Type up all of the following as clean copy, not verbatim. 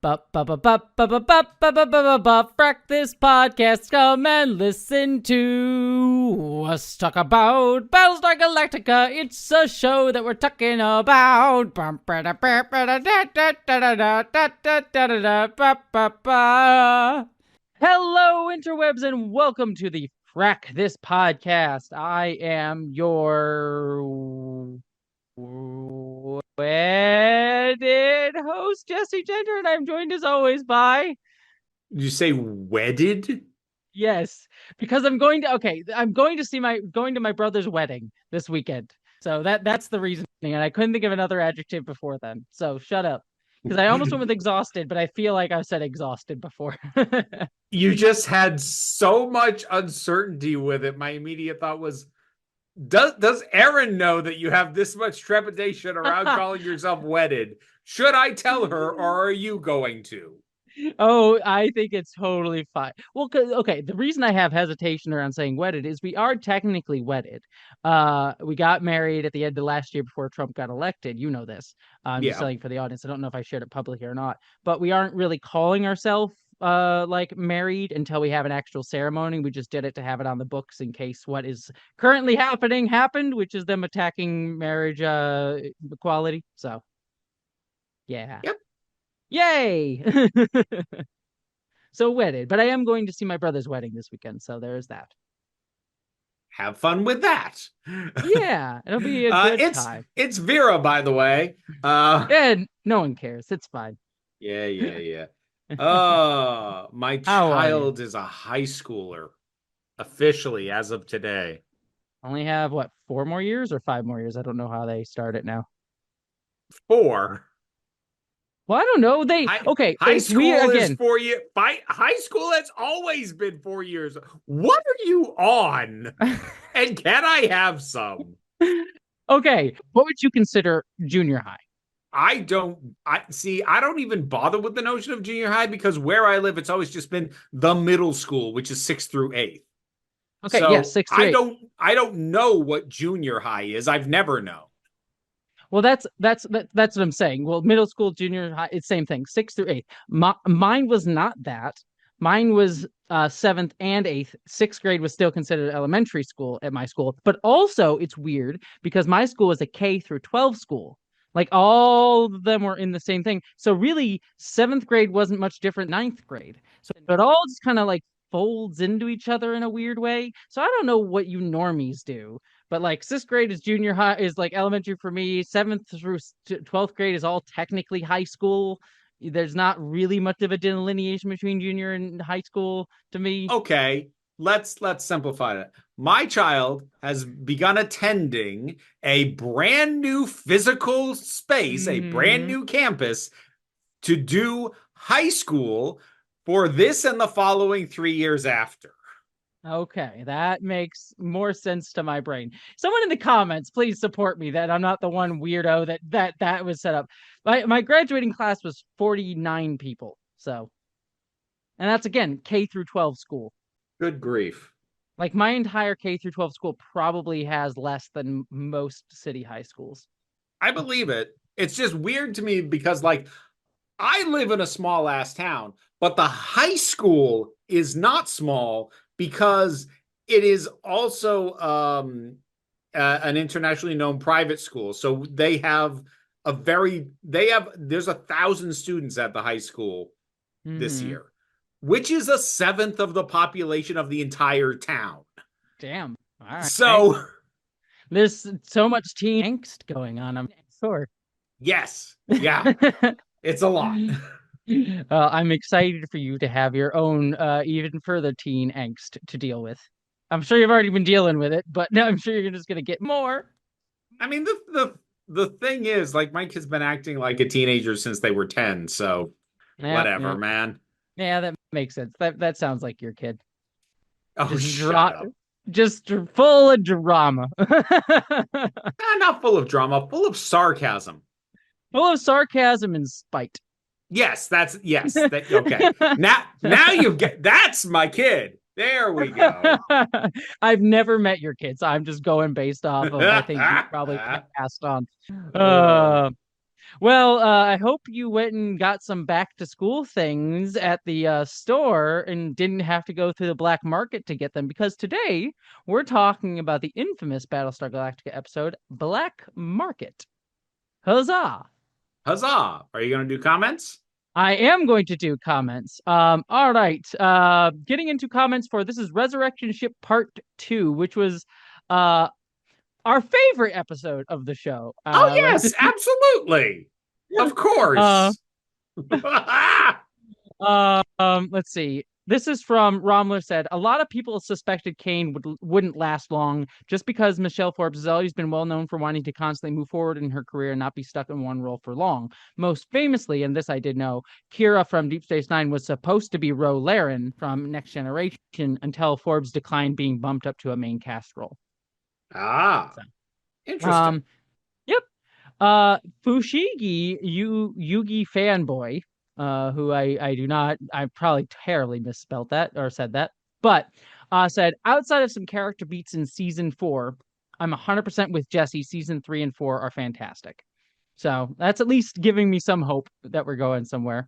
Frak, this podcast, come and listen to us talk about Battlestar Galactica. It's a show that we're talking about. Hello, interwebs, and welcome to the Frak, this podcast. I am your wedded host, Jesse Gender, and I'm joined as always by... You say wedded? Yes, because I'm going to my brother's wedding this weekend. So that's the reason, and I couldn't think of another adjective before then. So shut up. Because I almost went with exhausted, but I feel like I've said exhausted before. You just had so much uncertainty with it. My immediate thought was, does Erin know that you have this much trepidation around calling yourself wedded? Should I tell her, or are you going to? Oh, I think it's totally fine. Well, okay, the reason I have hesitation around saying wedded is we are technically wedded. We got married at the end of last year before Trump got elected. You know this. I'm just saying for the audience. I don't know if I shared it publicly or not, but we aren't really calling ourselves like married until we have an actual ceremony. We just did it to have it on the books in case what is currently happened, which is them attacking marriage equality. So, yeah. Yep. Yay! So wedded, but I am going to see my brother's wedding this weekend, so there's that. Have fun with that. Yeah, it'll be a good time. It's Vera, by the way. Yeah, no one cares. It's fine. Yeah. My child is a high schooler, officially, as of today. Only have, 4 more years or 5 more years? I don't know how they start it now. 4. Well, I don't know. High school is 4 years. High school has always been 4 years. What are you on? And can I have some? Okay, what would you consider junior high? I don't even bother with the notion of junior high because where I live, it's always just been the middle school, which is 6th through 8th. Okay, so yes, 6th through 8th. I don't know what junior high is. I've never known. Well, that's what I'm saying. Well, middle school, junior high, it's same thing. 6th through 8th. Mine was not that. Mine was 7th and 8th. 6th grade was still considered elementary school at my school. But also, it's weird because my school was a K through 12 school. Like all of them were in the same thing. So really, 7th grade wasn't much different than 9th grade. So it all just kind of like folds into each other in a weird way. So I don't know what you normies do. But like 6th grade is junior high, is like elementary for me. 7th through 12th grade is all technically high school. There's not really much of a delineation between junior and high school to me. Okay, let's simplify it. My child has begun attending a brand new physical space, a brand new campus to do high school for this and the following 3 years after. Okay, that makes more sense to my brain. Someone in the comments, please support me that I'm not the one weirdo that was set up. My graduating class was 49 people. So, and that's again K through 12 school. Good grief. Like my entire K through 12 school probably has less than most city high schools. I believe it. It's just weird to me because like I live in a small ass town, but the high school is not small because it is also an internationally known private school. So there's 1,000 students at the high school this year, which is 1/7 of the population of the entire town. Damn. All right. So there's so much teen angst going on, I'm sure. Yes. Yeah. It's a lot. I'm excited for you to have your own even further teen angst to deal with. I'm sure you've already been dealing with it, but now I'm sure you're just going to get more. I mean, the thing is, like, my kid's been acting like a teenager since they were 10, so whatever, man. Yeah, that makes sense. That sounds like your kid. Oh, shut up. Just full of drama. Not full of drama, full of sarcasm. Full of sarcasm and spite. Yes. Okay. Now you get, that's my kid. There we go. I've never met your kid, so I'm just going based off of I think you probably passed on. Well, I hope you went and got some back to school things at the store and didn't have to go through the black market to get them because today we're talking about the infamous Battlestar Galactica episode, Black Market. Huzzah! Huzzah! Are you going to do comments? I am going to do comments. All right. Getting into comments for this is Resurrection Ship Part 2, which was uh our favorite episode of the show. Oh, Like yes, this absolutely. Of uh course. let's see. This is from Romler said, a lot of people suspected Kane wouldn't last long just because Michelle Forbes has always been well known for wanting to constantly move forward in her career and not be stuck in one role for long. Most famously, and this I did know, Kira from Deep Space Nine was supposed to be Ro Laren from Next Generation until Forbes declined being bumped up to a main cast role. Ah, So, interesting. um, yep. Fushigi Yugi fanboy, who I do not, I probably terribly misspelled that or said that, but said outside of some character beats in season 4, I'm 100% with Jesse. Season 3 and 4 are fantastic. So that's at least giving me some hope that we're going somewhere.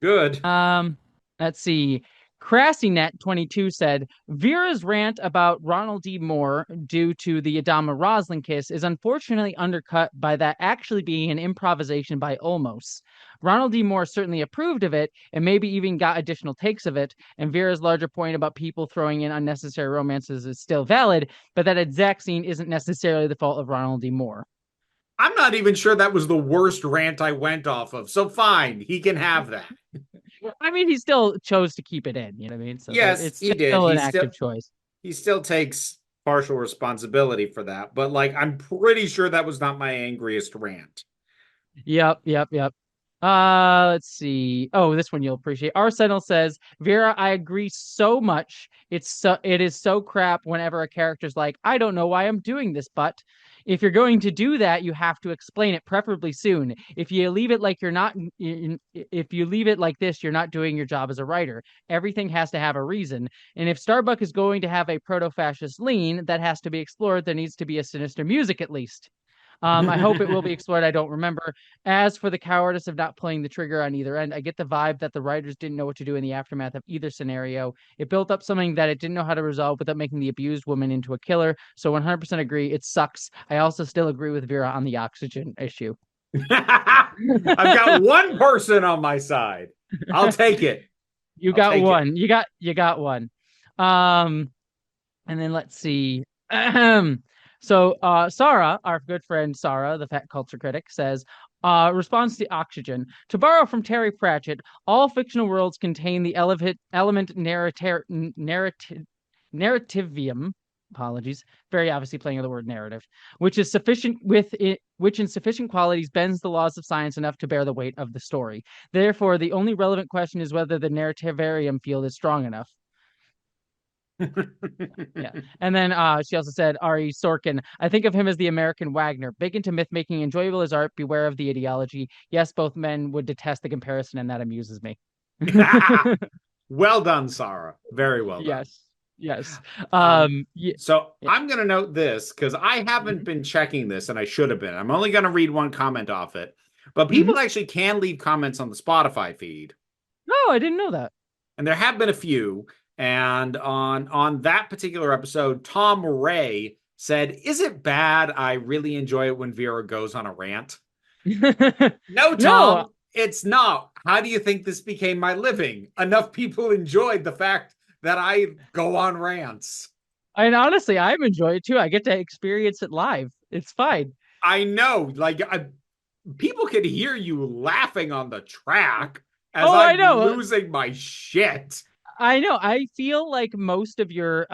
Good. Let's see. CrassyNet22 said Vera's rant about Ronald D. Moore due to the Adama Roslin kiss is unfortunately undercut by that actually being an improvisation by Olmos. Ronald D. Moore certainly approved of it and maybe even got additional takes of it, and Vera's larger point about people throwing in unnecessary romances is still valid, but that exact scene isn't necessarily the fault of Ronald D. Moore. I'm not even sure that was the worst rant I went off of. So fine, he can have that. I mean, he still chose to keep it in, you know what I mean? So Yes, it's he did. still an active choice. He still takes partial responsibility for that, but like I'm pretty sure that was not my angriest rant. Yep. Let's see. Oh, this one you'll appreciate. Arsenal says, Vera, I agree so much. It is so crap whenever a character's like, I don't know why I'm doing this, but if you're going to do that, you have to explain it, preferably soon. If you leave it like you're not if you leave it like this, you're not doing your job as a writer. Everything has to have a reason. And if Starbuck is going to have a proto-fascist lean that has to be explored, there needs to be a sinister music at least. I hope it will be explored. I don't remember. As for the cowardice of not pulling the trigger on either end, I get the vibe that the writers didn't know what to do in the aftermath of either scenario. It built up something that it didn't know how to resolve without making the abused woman into a killer. So 100% agree. It sucks. I also still agree with Vera on the oxygen issue. I've got one person on my side. I'll take it. You I'll got take it. one. You got one. And then let's see. So Sarah, our good friend Sarah, the fat culture critic, says, response to oxygen. To borrow from Terry Pratchett, all fictional worlds contain the element narrativium. Apologies. Very obviously playing with the word narrative, which is sufficient with it, which in sufficient qualities bends the laws of science enough to bear the weight of the story. Therefore, the only relevant question is whether the narrativarium field is strong enough. Yeah. And then she also said, R.E. Sorkin, I think of him as the American Wagner, big into myth making, enjoyable as art, beware of the ideology. Yes, both men would detest the comparison, and that amuses me. Well done, Sarah. Very well done. Yes. Yeah. So I'm going to note this because I haven't Mhm. been checking this and I should have been. I'm only going to read one comment off it, but Mhm. people actually can leave comments on the Spotify feed. Oh, I didn't know that. And there have been a few. And on that particular episode, Tom Ray said, "Is it bad? I really enjoy it when Vera goes on a rant." No, No, Tom, it's not. How do you think this became my living? Enough people enjoyed the fact that I go on rants. and honestly, I'm enjoying it too. I get to experience it live. It's fine. I know, people could hear you laughing on the track as Oh, I I'm know. losing my shit. I know. I feel like most of your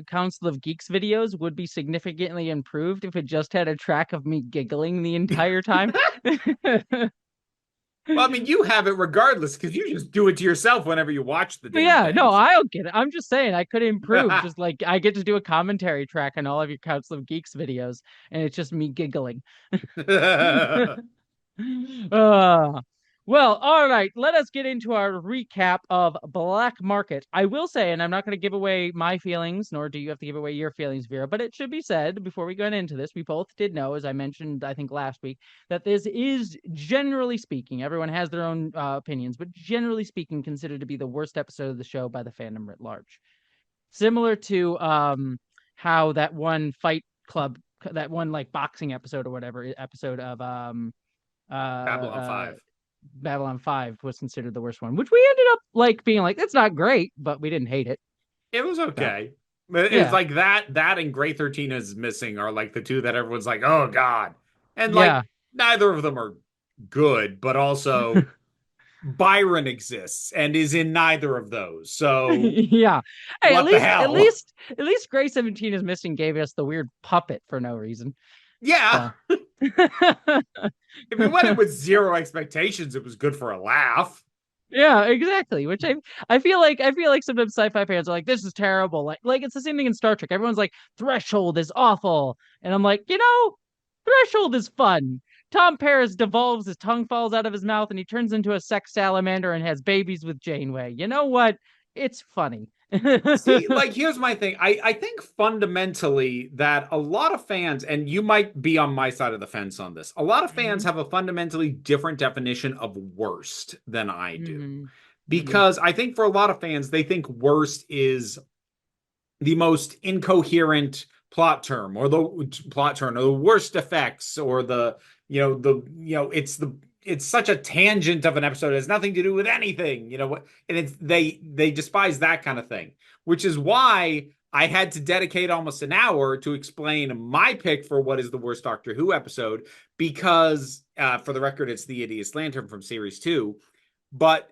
Council of Geeks videos would be significantly improved if it just had a track of me giggling the entire time. Well, I mean, you have it regardless because you just do it to yourself whenever you watch the But damn yeah, no, things. I'll get it. I'm just saying I could improve. Just like I get to do a commentary track on all of your Council of Geeks videos, and it's just me giggling. uh, Well, all right, let us get into our recap of Black Market. I will say, and I'm not going to give away my feelings, nor do you have to give away your feelings, Vera, but it should be said before we go into this, we both did know, as I mentioned, I think last week, that this is, generally speaking, everyone has their own opinions, but generally speaking, considered to be the worst episode of the show by the fandom writ large. Similar to how that one Fight Club, that one like boxing episode or whatever episode of Babylon uh 5. Babylon 5 was considered the worst one, which we ended up like being like, it's not great, but we didn't hate it. It was So okay. It's yeah. like that and Grey 13 is missing are like the two that everyone's like, oh God. And Yeah. like neither of them are good, but also Byron exists and is in neither of those. So Yeah. Hey, what the at hell? least Gray 17 is missing gave us the weird puppet for no reason. Yeah. So If you went in with zero expectations, it was good for a laugh. yeah, exactly. Which I feel like sometimes sci-fi fans are like, this is terrible. Like it's the same thing in Star Trek. Everyone's like, Threshold is awful. And I'm like, Threshold is fun. Tom Paris devolves, his tongue falls out of his mouth, and he turns into a sex salamander and has babies with Janeway. You know what? It's funny. See, like, here's my thing. I think fundamentally that a lot of fans, and you might be on my side of the fence on this, a lot of fans Hmm. have a fundamentally different definition of worst than I do. Hmm. Hmm. Because I think for a lot of fans, they think worst is the most incoherent plot term or the worst effects or it's such a tangent of an episode. It has nothing to do with anything, and they despise that kind of thing, which is why I had to dedicate almost an hour to explain my pick for what is the worst Doctor Who episode, because for the record, it's the Idiot's Lantern from series 2. But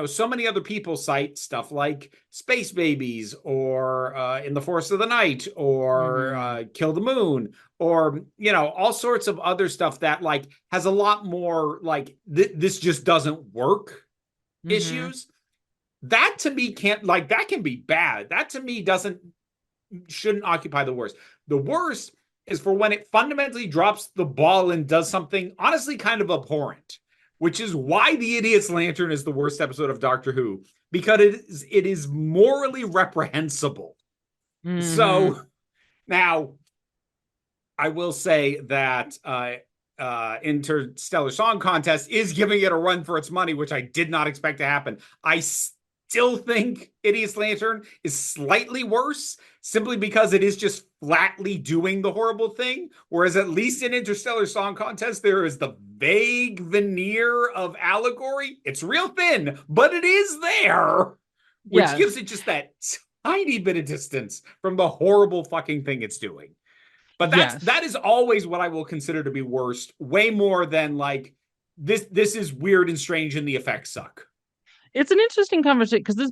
so many other people cite stuff like Space Babies or In the Forest of the Night or Hmm. Kill the Moon or, all sorts of other stuff that like has a lot more like this just doesn't work Hmm. issues. That to me can't like that can be bad. That to me doesn't shouldn't occupy the worst. The worst is for when it fundamentally drops the ball and does something honestly kind of abhorrent, which is why The Idiot's Lantern is the worst episode of Doctor Who, because it is morally reprehensible. Hmm. So now I will say that Interstellar Song Contest is giving it a run for its money, which I did not expect to happen. I still think Idiot's Lantern is slightly worse simply because it is just flatly doing the horrible thing. Whereas at least in Interstellar Song Contest, there is the vague veneer of allegory. It's real thin, but it is there, which gives Yes. it just that tiny bit of distance from the horrible fucking thing it's doing. But that Yes. is always what I will consider to be worst, way more than like this is weird and strange and the effects suck. It's an interesting conversation because there's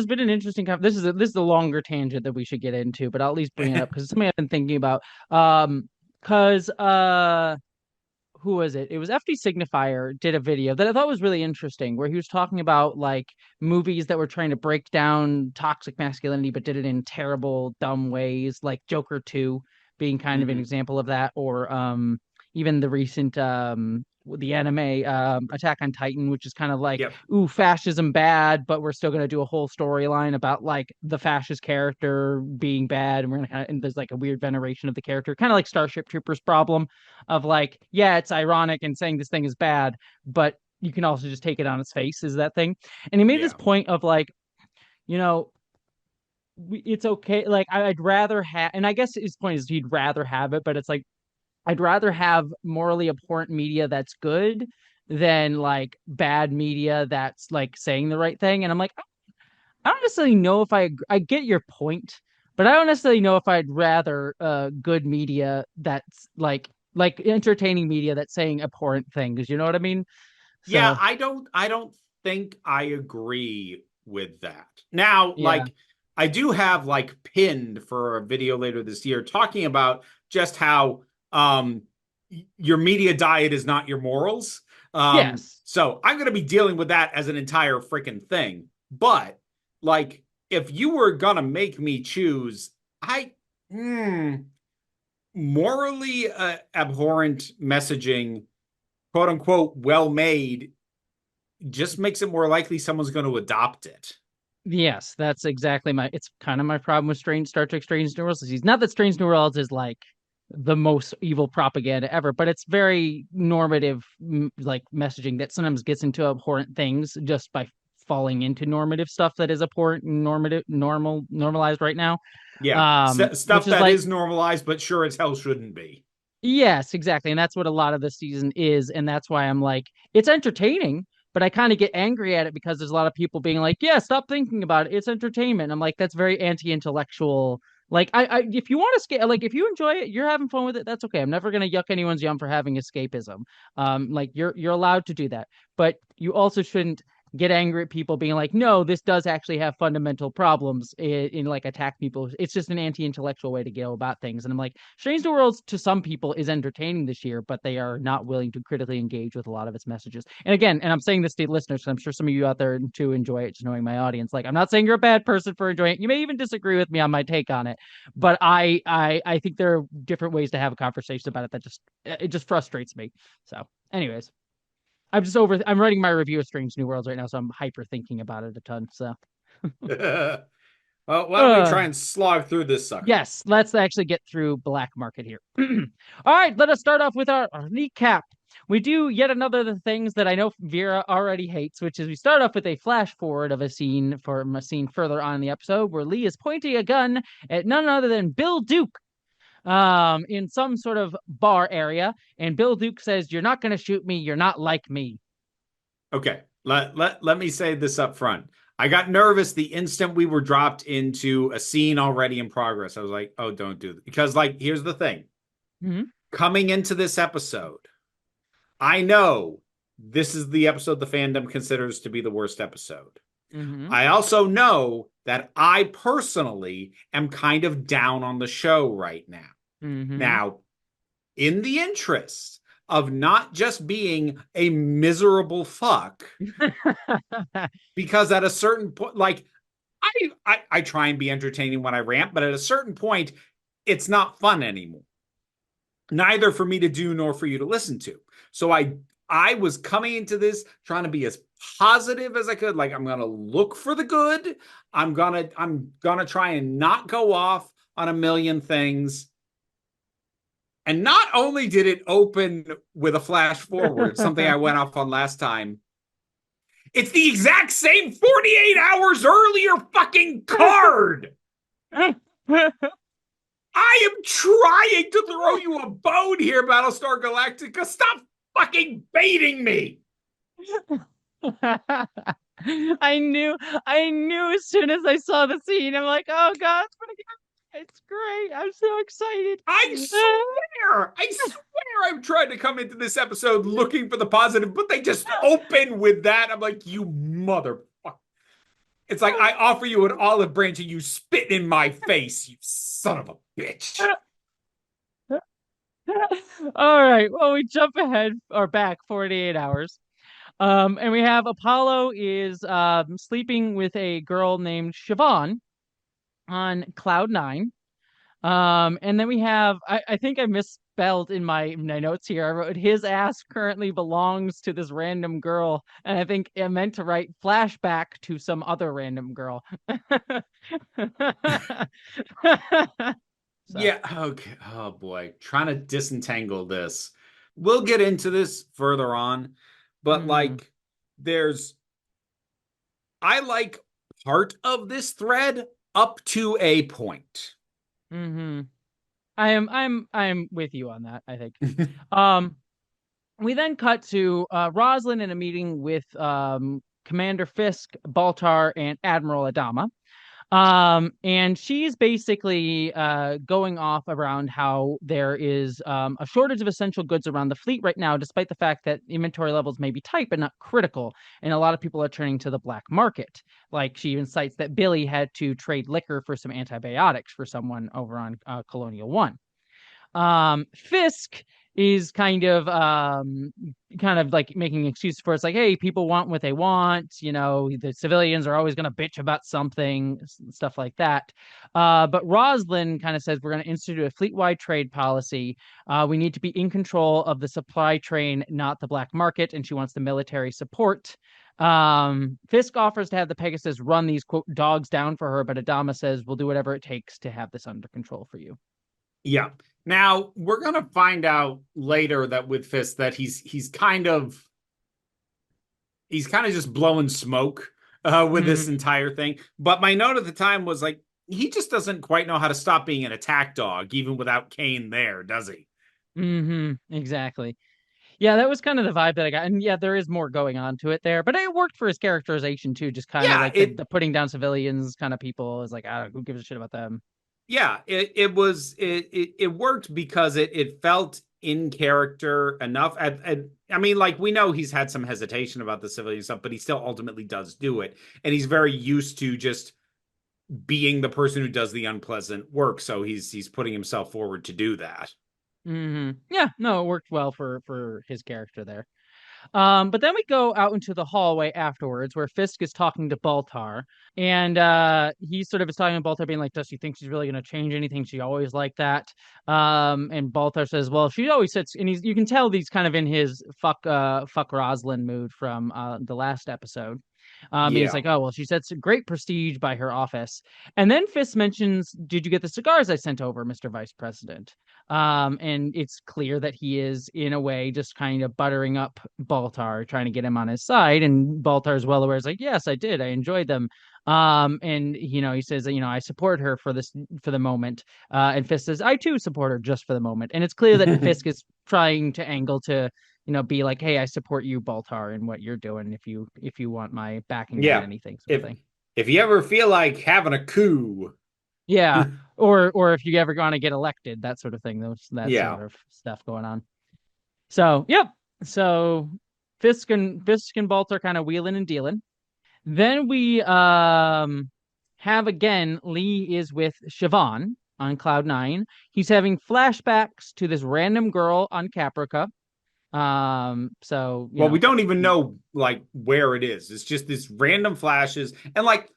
been an interesting this is a longer tangent that we should get into, but I'll at least bring it up because it's something I've been thinking about. Because who was it? It was FD Signifier did a video that I thought was really interesting where he was talking about like movies that were trying to break down toxic masculinity but did it in terrible, dumb ways, like Joker 2 being kind of an Mm-hmm. example of that, or even the recent the anime Attack on Titan, which is kind of like, Yep. ooh, fascism bad, but we're still gonna do a whole storyline about like the fascist character being bad, and we're gonna and there's like a weird veneration of the character, kind of like Starship Troopers problem of like, yeah, it's ironic and saying this thing is bad, but you can also just take it on its face, is that thing. And he made this Yeah. point of like, you know, it's okay. Like, I'd rather have, and I guess his point is he'd rather have it, but it's like, I'd rather have morally abhorrent media that's good than like bad media that's like saying the right thing. And I'm like, I don't necessarily know if I get your point, but I don't necessarily know if I'd rather good media that's like entertaining media that's saying abhorrent things. You know what I mean? Yeah, So I don't think I agree with that. Now, yeah. like I do have like pinned for a video later this year talking about just how your media diet is not your morals. Yes. So I'm going to be dealing with that as an entire freaking thing. But like if you were going to make me choose, I morally abhorrent messaging, quote unquote, well made just makes it more likely someone's going to adopt it. Yes, that's exactly it's kind of my problem with Strange Star Trek Strange New Worlds. It's not that Strange New Worlds is like the most evil propaganda ever, but it's very normative, like messaging that sometimes gets into abhorrent things just by falling into normative stuff that is abhorrent and normalized right now. Yeah, Which stuff is that like, is normalized, but sure as hell shouldn't be. yes, exactly. And that's what a lot of the season is. And that's why I'm like, it's entertaining, but I kind of get angry at it because there's a lot of people being like, yeah, stop thinking about it. It's entertainment. I'm like, that's very anti-intellectual. Like, if you want to escape, like, if you enjoy it, you're having fun with it. That's okay. I'm never gonna yuck anyone's yum for having escapism. Like you're allowed to do that, but you also shouldn't get angry at people being like, no, this does actually have fundamental problems in like attack people. It's just an anti-intellectual way to go about things. And I'm like, Strange New Worlds to some people is entertaining this year, but they are not willing to critically engage with a lot of its messages. And again, and I'm saying this to listeners, I'm sure some of you out there too enjoy it, just knowing my audience. Like, I'm not saying you're a bad person for enjoying it. You may even disagree with me on my take on it, but I think there are different ways to have a conversation about it that just frustrates me. So, anyways. I'm writing my review of Strange New Worlds right now, so I'm hyper thinking about it a ton. So Well, why don't we uh try and slog through this sucker? yes, let's actually get through Black Market here. All right, let us start off with our recap. We do yet another of the things that I know Vera already hates, which is we start off with a flash forward of a scene from a scene further on in the episode where Lee is pointing a gun at none other than Bill Duke in some sort of bar area, and Bill Duke says, "You're not going to shoot me. You're not like me." Okay, let me say this up front. I got nervous the instant we were dropped into a scene already in progress. I was like, oh, don't do that. Because, like, here's the thing. Mm-hmm. Coming into this episode, I know this is the episode the fandom considers to be the worst episode. Mm-hmm. I also know that I personally am kind of down on the show right now. Mm-hmm. Now, in the interest of not just being a miserable fuck, because at a certain point, like I try and be entertaining when I rant, but at a certain point, it's not fun anymore. Neither for me to do nor for you to listen to. So I was coming into this trying to be as positive as I could. Like, I'm gonna look for the good. I'm gonna try and not go off on a million things. And not only did it open with a flash forward, something I went off on last time, it's the exact same 48 hours earlier fucking card. I am trying to throw you a bone here, Battlestar Galactica. Stop fucking baiting me. I knew as soon as I saw the scene, I'm like, oh god, it's great. I'm so excited. I swear I've tried to come into this episode looking for the positive, but they just open with that. I'm like, you motherfucker. It's like I offer you an olive branch and you spit in my face, you son of a bitch. All right. Well, we jump ahead or back 48 hours. And we have Apollo is sleeping with a girl named Siobhan on Cloud Nine. And then we have I think I misspelled in my notes here. I wrote his ass currently belongs to this random girl, and I think I meant to write flashback to some other random girl. So, Yeah, okay. Oh boy, trying to disentangle this. We'll get into this further on, but mhm, like there's I like part of this thread up to a point. mhm. I'm with you on that, I think. Um, we then cut to Roslyn in a meeting with Commander Fisk, Baltar, and Admiral Adama. And she's basically going off around how there is a shortage of essential goods around the fleet right now, despite the fact that inventory levels may be tight but not critical. And a lot of people are turning to the black market. Like she even cites that Billy had to trade liquor for some antibiotics for someone over on Colonial One. Fisk is kind of like making excuses for it. It's like, hey, people want what they want, the civilians are always going to bitch about something, stuff like that. But Roslyn kind of says we're going to institute a fleet-wide trade policy. We need to be in control of the supply train, not the black market, and she wants the military support. Fisk offers to have the Pegasus run these quote dogs down for her, but Adama says we'll do whatever it takes to have this under control for you. Yeah. Now we're gonna find out later that with Fisk that he's kind of just blowing smoke with this Mm-hmm. entire thing. But my note at the time was like, he just doesn't quite know how to stop being an attack dog, even without Kane there, does he? Mm-hmm. Exactly. Yeah, that was kind of the vibe that I got. And yeah, there is more going on to it there, but it worked for his characterization too. Just kind of Yeah, like the putting down civilians kind of people is like, who gives a shit about them? it worked because it felt in character enough. I mean, like we know he's had some hesitation about the civilian stuff, but he still ultimately does do it, and he's very used to just being the person who does the unpleasant work. So he's putting himself forward to do that. Mm-hmm. Yeah, no, it worked well for his character there. But then we go out into the hallway afterwards where Fisk is talking to Baltar. And he sort of is talking to Baltar, being like, does she think she's really gonna change anything? She always like that. And Baltar says, well, she always sits, and you can tell he's kind of in his fuck Rosalind mood from the last episode. And he's Yeah. like, oh well, she sets great prestige by her office. And then Fisk mentions, did you get the cigars I sent over, Mr. Vice President? And it's clear that he is in a way just kind of buttering up Baltar, trying to get him on his side. And Baltar is well aware, is like, yes, I did, I enjoyed them. And he says that, I support her for this for the moment. And Fisk says, I too support her just for the moment. And it's clear that Fisk is trying to angle to be like, hey, I support you, Baltar, and what you're doing if you want my backing on Yeah. anything, sort of If thing. if you ever feel like having a coup, Yeah. Or if you ever going to get elected, that sort of thing, that yeah. sort of stuff going on. So, yep. So Fisk and Bolt are kind of wheeling and dealing. Then we have again Lee is with Siobhan on Cloud Nine. He's having flashbacks to this random girl on Caprica. So Well, we don't even know like where it is. It's just this random flashes and like,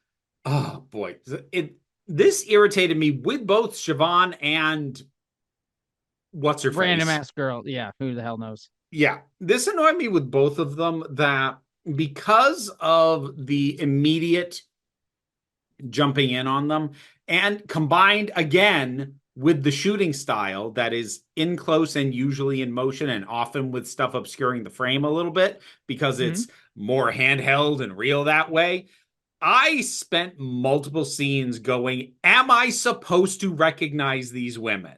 oh boy, it this irritated me with both Siobhan and what's her random face. ass girl. Yeah, who the hell knows? Yeah, this annoyed me with both of them that because of the immediate jumping in on them and combined again with the shooting style that is in close and usually in motion and often with stuff obscuring the frame a little bit because Hmm. it's more handheld and real that way. I spent multiple scenes going, am I supposed to recognize these women?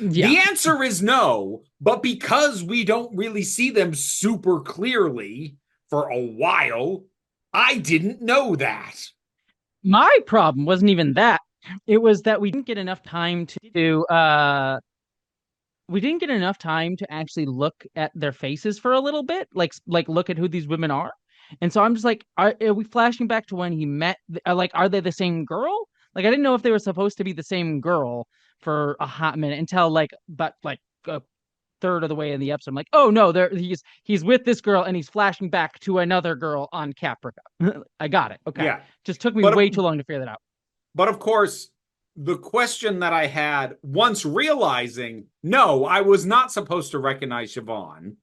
Yeah. The answer is no, but because we don't really see them super clearly for a while, I didn't know that. My problem wasn't even that. It was that we didn't get enough time to actually look at their faces for a little bit, like look at who these women are. And so I'm just like, are we flashing back to when he met? Like, are they the same girl? Like, I didn't know if they were supposed to be the same girl for a hot minute until but like a third of the way in the episode. I'm like, oh no, he's with this girl and he's flashing back to another girl on Caprica. I got it. Okay, Yeah. just took me But way too long to figure that out. But of course, the question that I had once realizing, no, I was not supposed to recognize Siobhan.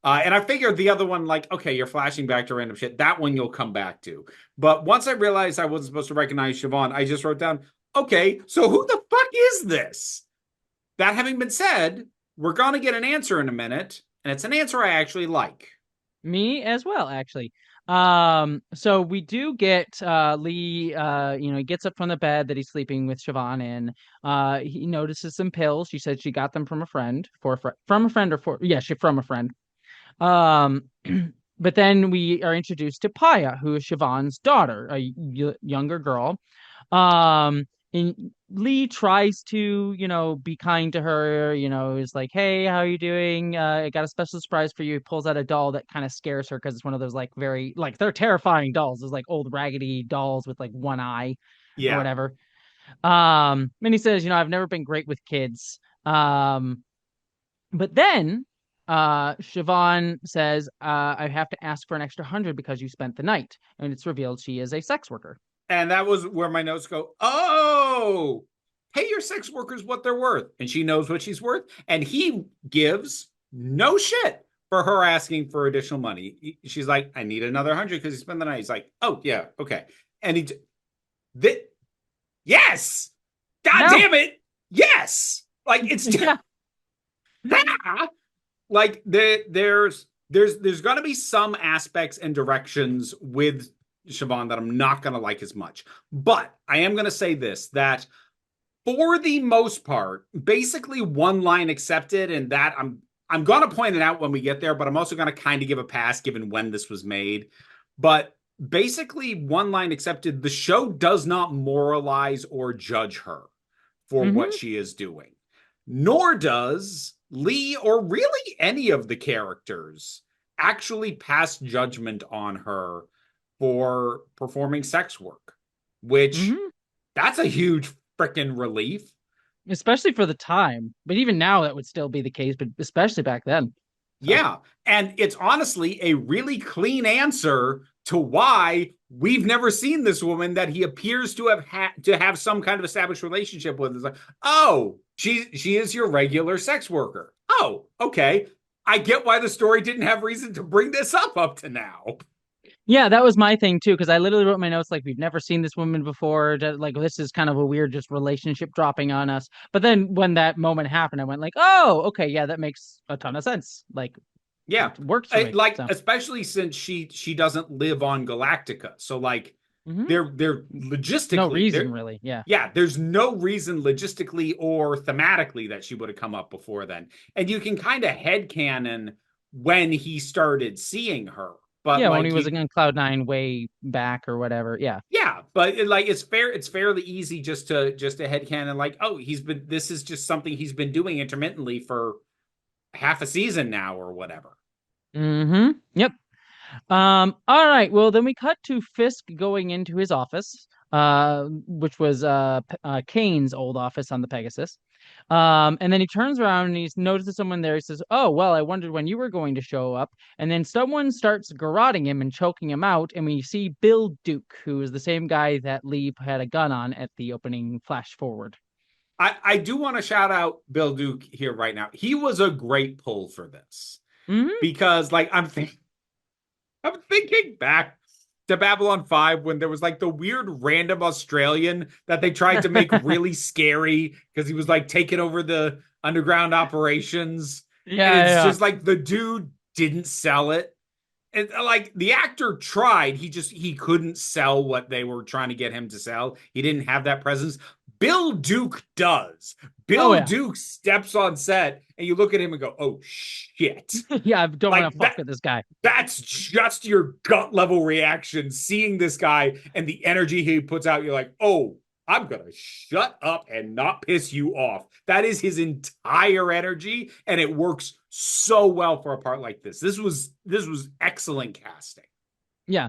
And I figured the other one, like, okay, you're flashing back to random shit. That one you'll come back to. But once I realized I wasn't supposed to recognize Siobhan, I just wrote down, okay, so who the fuck is this? That having been said, we're going to get an answer in a minute. And it's an answer I actually like. Me as well, actually. So we do get Lee, he gets up from the bed that he's sleeping with Siobhan in. He notices some pills. She said she got them from a friend, from a friend, from a friend. Um, but then we are introduced to Paya, who is Siobhan's daughter, a younger girl. Um, and Lee tries to, be kind to her, is like, hey, how are you doing? I got a special surprise for you. He pulls out a doll that kind of scares her because it's one of those like very like they're terrifying dolls. There's like old raggedy dolls with like one eye or Yeah. whatever. And he says, I've never been great with kids. But then Siobhan says, I have to ask for an extra 100 because you spent the night. And it's revealed she is a sex worker. And that was where my notes go, oh, pay your sex workers what they're worth. And she knows what she's worth. And he gives no shit. for her asking for additional money. She's like, I need another 100 because he spent the night. He's like, oh yeah, okay. And that yes, god Yeah. damn it, yes. Like it's Yeah. like there's gonna be some aspects and directions with Siobhan that I'm not gonna like as much. But I am gonna say this, that for the most part, basically one line accepted, and that I'm gonna point it out when we get there, but I'm also gonna kind of give a pass given when this was made. But basically, one line accepted, the show does not moralize or judge her for what Hmm. she is doing, nor does Lee or really any of the characters actually pass judgment on her for performing sex work, which Hmm. that's a huge freaking relief. Especially for the time, but even now that would still be the case, but especially back then. So. Yeah. And it's honestly a really clean answer to why we've never seen this woman that he appears to have had to have some kind of established relationship with. It's like, oh, she is your regular sex worker. Oh, okay. I get why the story didn't have reason to bring this up to now. Yeah, that was my thing too, because I literally wrote in my notes like we've never seen this woman before. Like this is kind of a weird just relationship dropping on us. But then when that moment happened, I went like, oh, okay, yeah, that makes a ton of sense. Like Yeah. it works for me. Like So. especially since she doesn't live on Galactica. So like Hmm. they're No logistically reason they're really. Yeah. yeah, there's no reason logistically or thematically that she would have come up before then. And you can kind of headcanon when he started seeing her. But Yeah, when he like was you in Cloud9 way back or whatever. Yeah. yeah, but like it's fairly easy just to headcanon like, oh, this is just something he's been doing intermittently for half a season now or whatever. Yep. All right. Well, then we cut to Fisk going into his office, which was Kane's old office on the Pegasus. And then he turns around and he notices someone there. He says, "Oh, well, I wondered when you were going to show up." And then someone starts garroting him and choking him out, and we see Bill Duke, who is the same guy that Lee had a gun on at the opening flash forward. I do want to shout out Bill Duke here right now. He was a great pull for this Hmm. because like I'm thinking back to Babylon 5 when there was like the weird random Australian that they tried to make really scary because he was like taking over the underground operations. And Yeah, it's yeah. just like the dude didn't sell it. And like the actor tried, he couldn't sell what they were trying to get him to sell. He didn't have that presence. Bill Duke does. Oh, Bill yeah. Duke steps on set and you look at him and go, "Oh shit." Yeah, I don't want Like to fuck with this guy. that's just your gut level reaction seeing this guy and the energy he puts out. You're like, oh, I'm gonna shut up and not piss you off. That is his entire energy, and it works so well for a part like this. This was excellent casting. Yeah.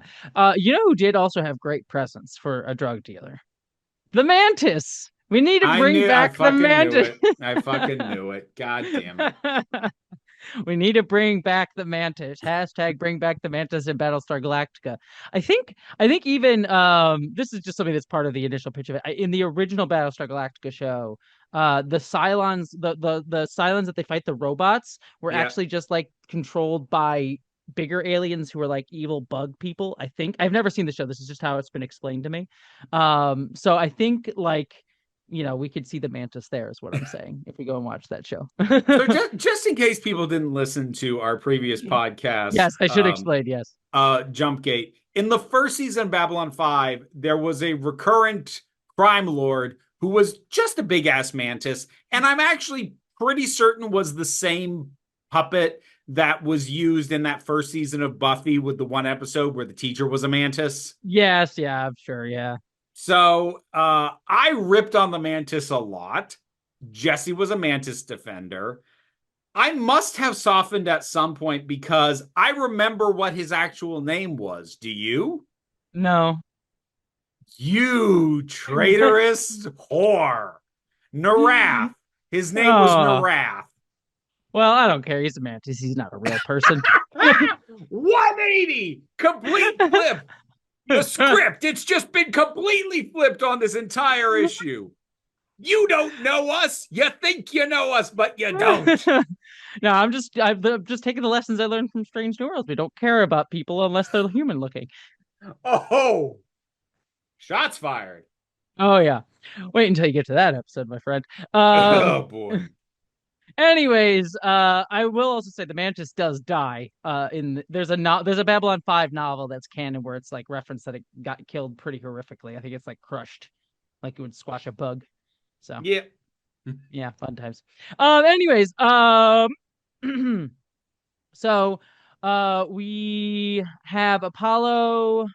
You know who did also have great presence for a drug dealer? The Mantis. We need to bring I back the fucking knew Mantis. it. I fucking knew it. God damn it. We need to bring back the Mantis. Hashtag bring back the Mantis in Battlestar Galactica. I think even this is just something that's part of the initial pitch of it. In the original Battlestar Galactica show, the Cylons, the Cylons that they fight, the robots, were Yeah. actually just like controlled by bigger aliens who are like evil bug people. I think I've never seen the show. This is just how it's been explained to me. So I think like we could see the Mantis there is what I'm saying if we go and watch that show. So just in case people didn't listen to our previous podcast, Yes, I should explain. Yes. Jumpgate. In the first season of Babylon 5, there was a recurrent crime lord who was just a big ass mantis, and I'm actually pretty certain was the same puppet that was used in that first season of Buffy with the one episode where the teacher was a mantis. Yes, yeah, I'm sure, yeah. So I ripped on the mantis a lot. Jesse was a mantis defender. I must have softened at some point because I remember what his actual name was. Do you? No. You traitorous whore. Narath. His name was Oh. Narath. Well, I don't care. He's a Mantis. He's not a real person. 180! Complete flip. The script, it's just been completely flipped on this entire issue. You don't know us. You think you know us, but you don't. No, I'm just taking the lessons I learned from Strange New Worlds. We don't care about people unless they're human looking. Oh, shots fired. Oh yeah. Wait until you get to that episode, my friend. Oh Um boy. anyways, I will also say the Mantis does die. There's a Babylon 5 novel that's canon where it's like referenced that it got killed pretty horrifically. I think it's like crushed, like it would squash a bug. So Yeah. yeah, fun times. Anyways, so we have Apollo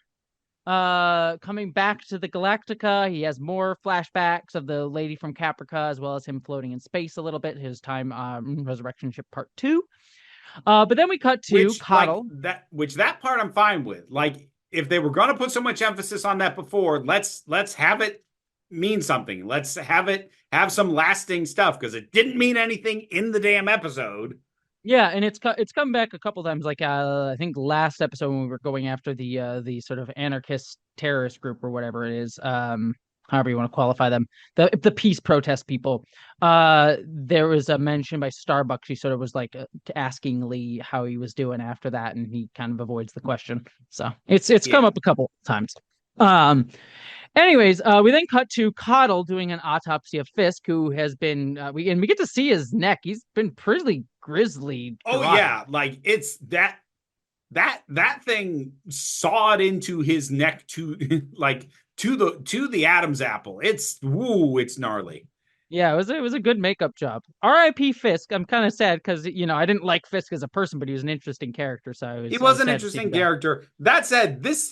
coming back to the Galactica. He has more flashbacks of the lady from Caprica, as well as him floating in space a little bit, his time resurrection ship part 2. But then we cut to Coddle. Which that part I'm fine with. Like if they were going to put so much emphasis on that before, let's have it mean something. Let's have it have some lasting stuff because it didn't mean anything in the damn episode. Yeah, and it's come back a couple times. Like I think last episode when we were going after the sort of anarchist terrorist group or whatever it is, however you want to qualify them, the peace protest people. There was a mention by Starbucks. He sort of was like asking Lee how he was doing after that, and he kind of avoids the question. So it's come Yeah. up a couple times. Um, Anyways, we then cut to Coddle doing an autopsy of Fisk, who has been we get to see his neck. He's been pretty grisly Oh garroted. yeah, like it's that thing sawed into his neck to like to the Adam's apple. It's woo, it's gnarly. Yeah, it was a good makeup job. R.I.P. Fisk. I'm kind of sad because I didn't like Fisk as a person, but he was an interesting character, so He I was was an sad to see him interesting go. character. That said, this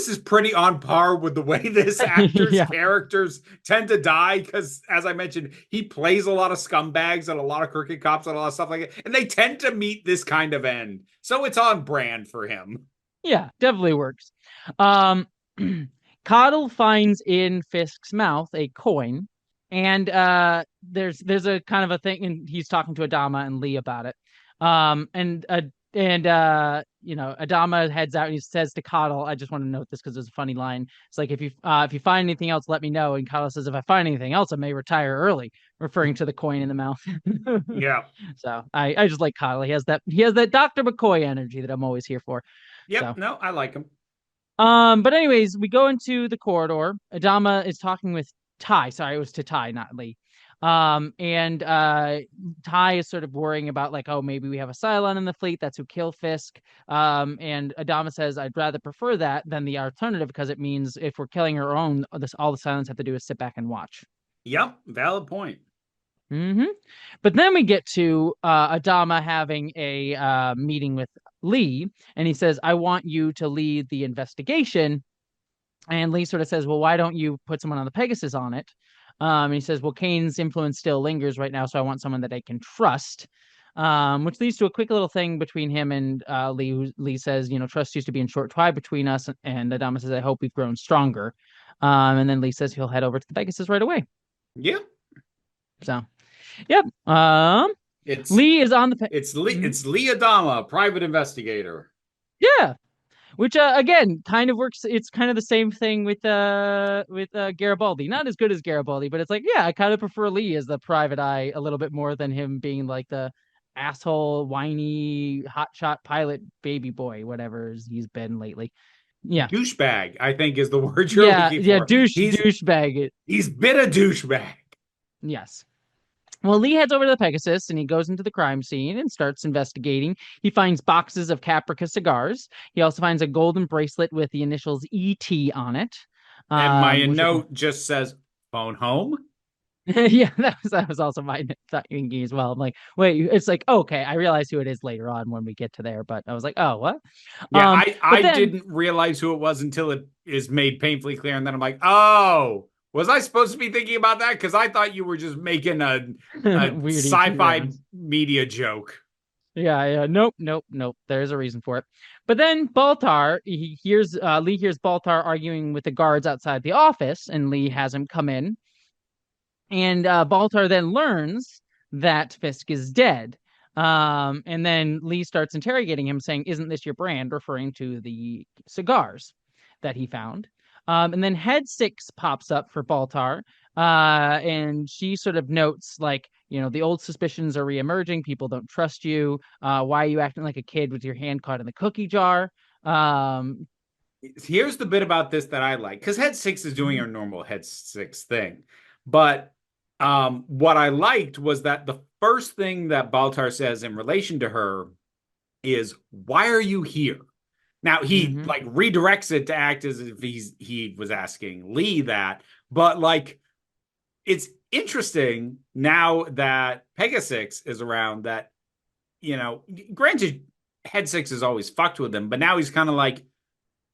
is pretty on par with the way this actor's Yeah, characters tend to die because, as I mentioned, he plays a lot of scumbags and a lot of crooked cops and a lot of stuff like that, and they tend to meet this kind of end. So it's on brand for him. yeah, definitely works. Um, Coddle finds in Fisk's mouth a coin, and there's a kind of a thing, and he's talking to Adama and Lee about it. Adama heads out and he says to Coddle, I just want to note this because it's a funny line. It's like if you find anything else, let me know. And Coddle says, if I find anything else, I may retire early, referring to the coin in the mouth. Yeah. So I just like Coddle. He has that Dr. McCoy energy that I'm always here for. Yep. So No, I like him. but anyways, we go into the corridor. Adama is talking with Ty. Sorry, it was to Ty, not Lee. And Ty is sort of worrying about like, oh, maybe we have a Cylon in the fleet. That's who killed Fisk. And Adama says, I'd rather prefer that than the alternative because it means if we're killing our own, all the Cylons have to do is sit back and watch. Yep. Valid point. Mm-hmm. But then we get to Adama having a meeting with Lee, and he says, I want you to lead the investigation. And Lee sort of says, well, why don't you put someone on the Pegasus on it? And he says, well, Kane's influence still lingers right now, so I want someone that I can trust. Which leads to a quick little thing between him and Lee. Lee says, trust used to be in short twi between us. And Adama says, I hope we've grown stronger. And then Lee says he'll head over to the Pegasus right away. Yep. So, yep. It's Lee is on the. it's Lee Adama, private investigator. Yeah, which again kind of works. It's kind of the same thing with Garibaldi. Not as good as Garibaldi, but it's like, yeah, I kind of prefer Lee as the private eye a little bit more than him being like the asshole, whiny, hotshot pilot baby boy, whatever he's been lately. Yeah. Douchebag, I think is the word you're Yeah, looking yeah, for. douchebag. He's been a douchebag. Yes. Well, Lee heads over to the Pegasus and he goes into the crime scene and starts investigating. He finds boxes of Caprica cigars. He also finds a golden bracelet with the initials ET on it. And my Which note just says phone home. yeah, that was also my thinking as well. I'm like, wait, it's like, okay, I realize who it is later on when we get to there, but I was like, oh, what? Yeah, But I then didn't realize who it was until it is made painfully clear, and then I'm like, oh, was I supposed to be thinking about that? Because I thought you were just making a weird ET sci-fi reference. media joke. Yeah, yeah. Nope, nope, nope. There's a reason for it. But then Baltar, he hears Lee hears Baltar arguing with the guards outside the office, and Lee has him come in. And Baltar then learns that Fisk is dead. And then Lee starts interrogating him, saying, isn't this your brand? Referring to the cigars that he found. And then Head Six pops up for Baltar. And she sort of notes, like, the old suspicions are reemerging. People don't trust you. Why are you acting like a kid with your hand caught in the cookie jar? Um, Here's the bit about this that I like, because Head Six is doing mhm, her normal Head Six thing. But what I liked was that the first thing that Baltar says in relation to her is, "Why are you here?" Now he mhm. like redirects it to act as if he was asking Lee that, but like it's interesting now that Pegasus is around that, granted, Head Six has always fucked with him, but now he's kind of like,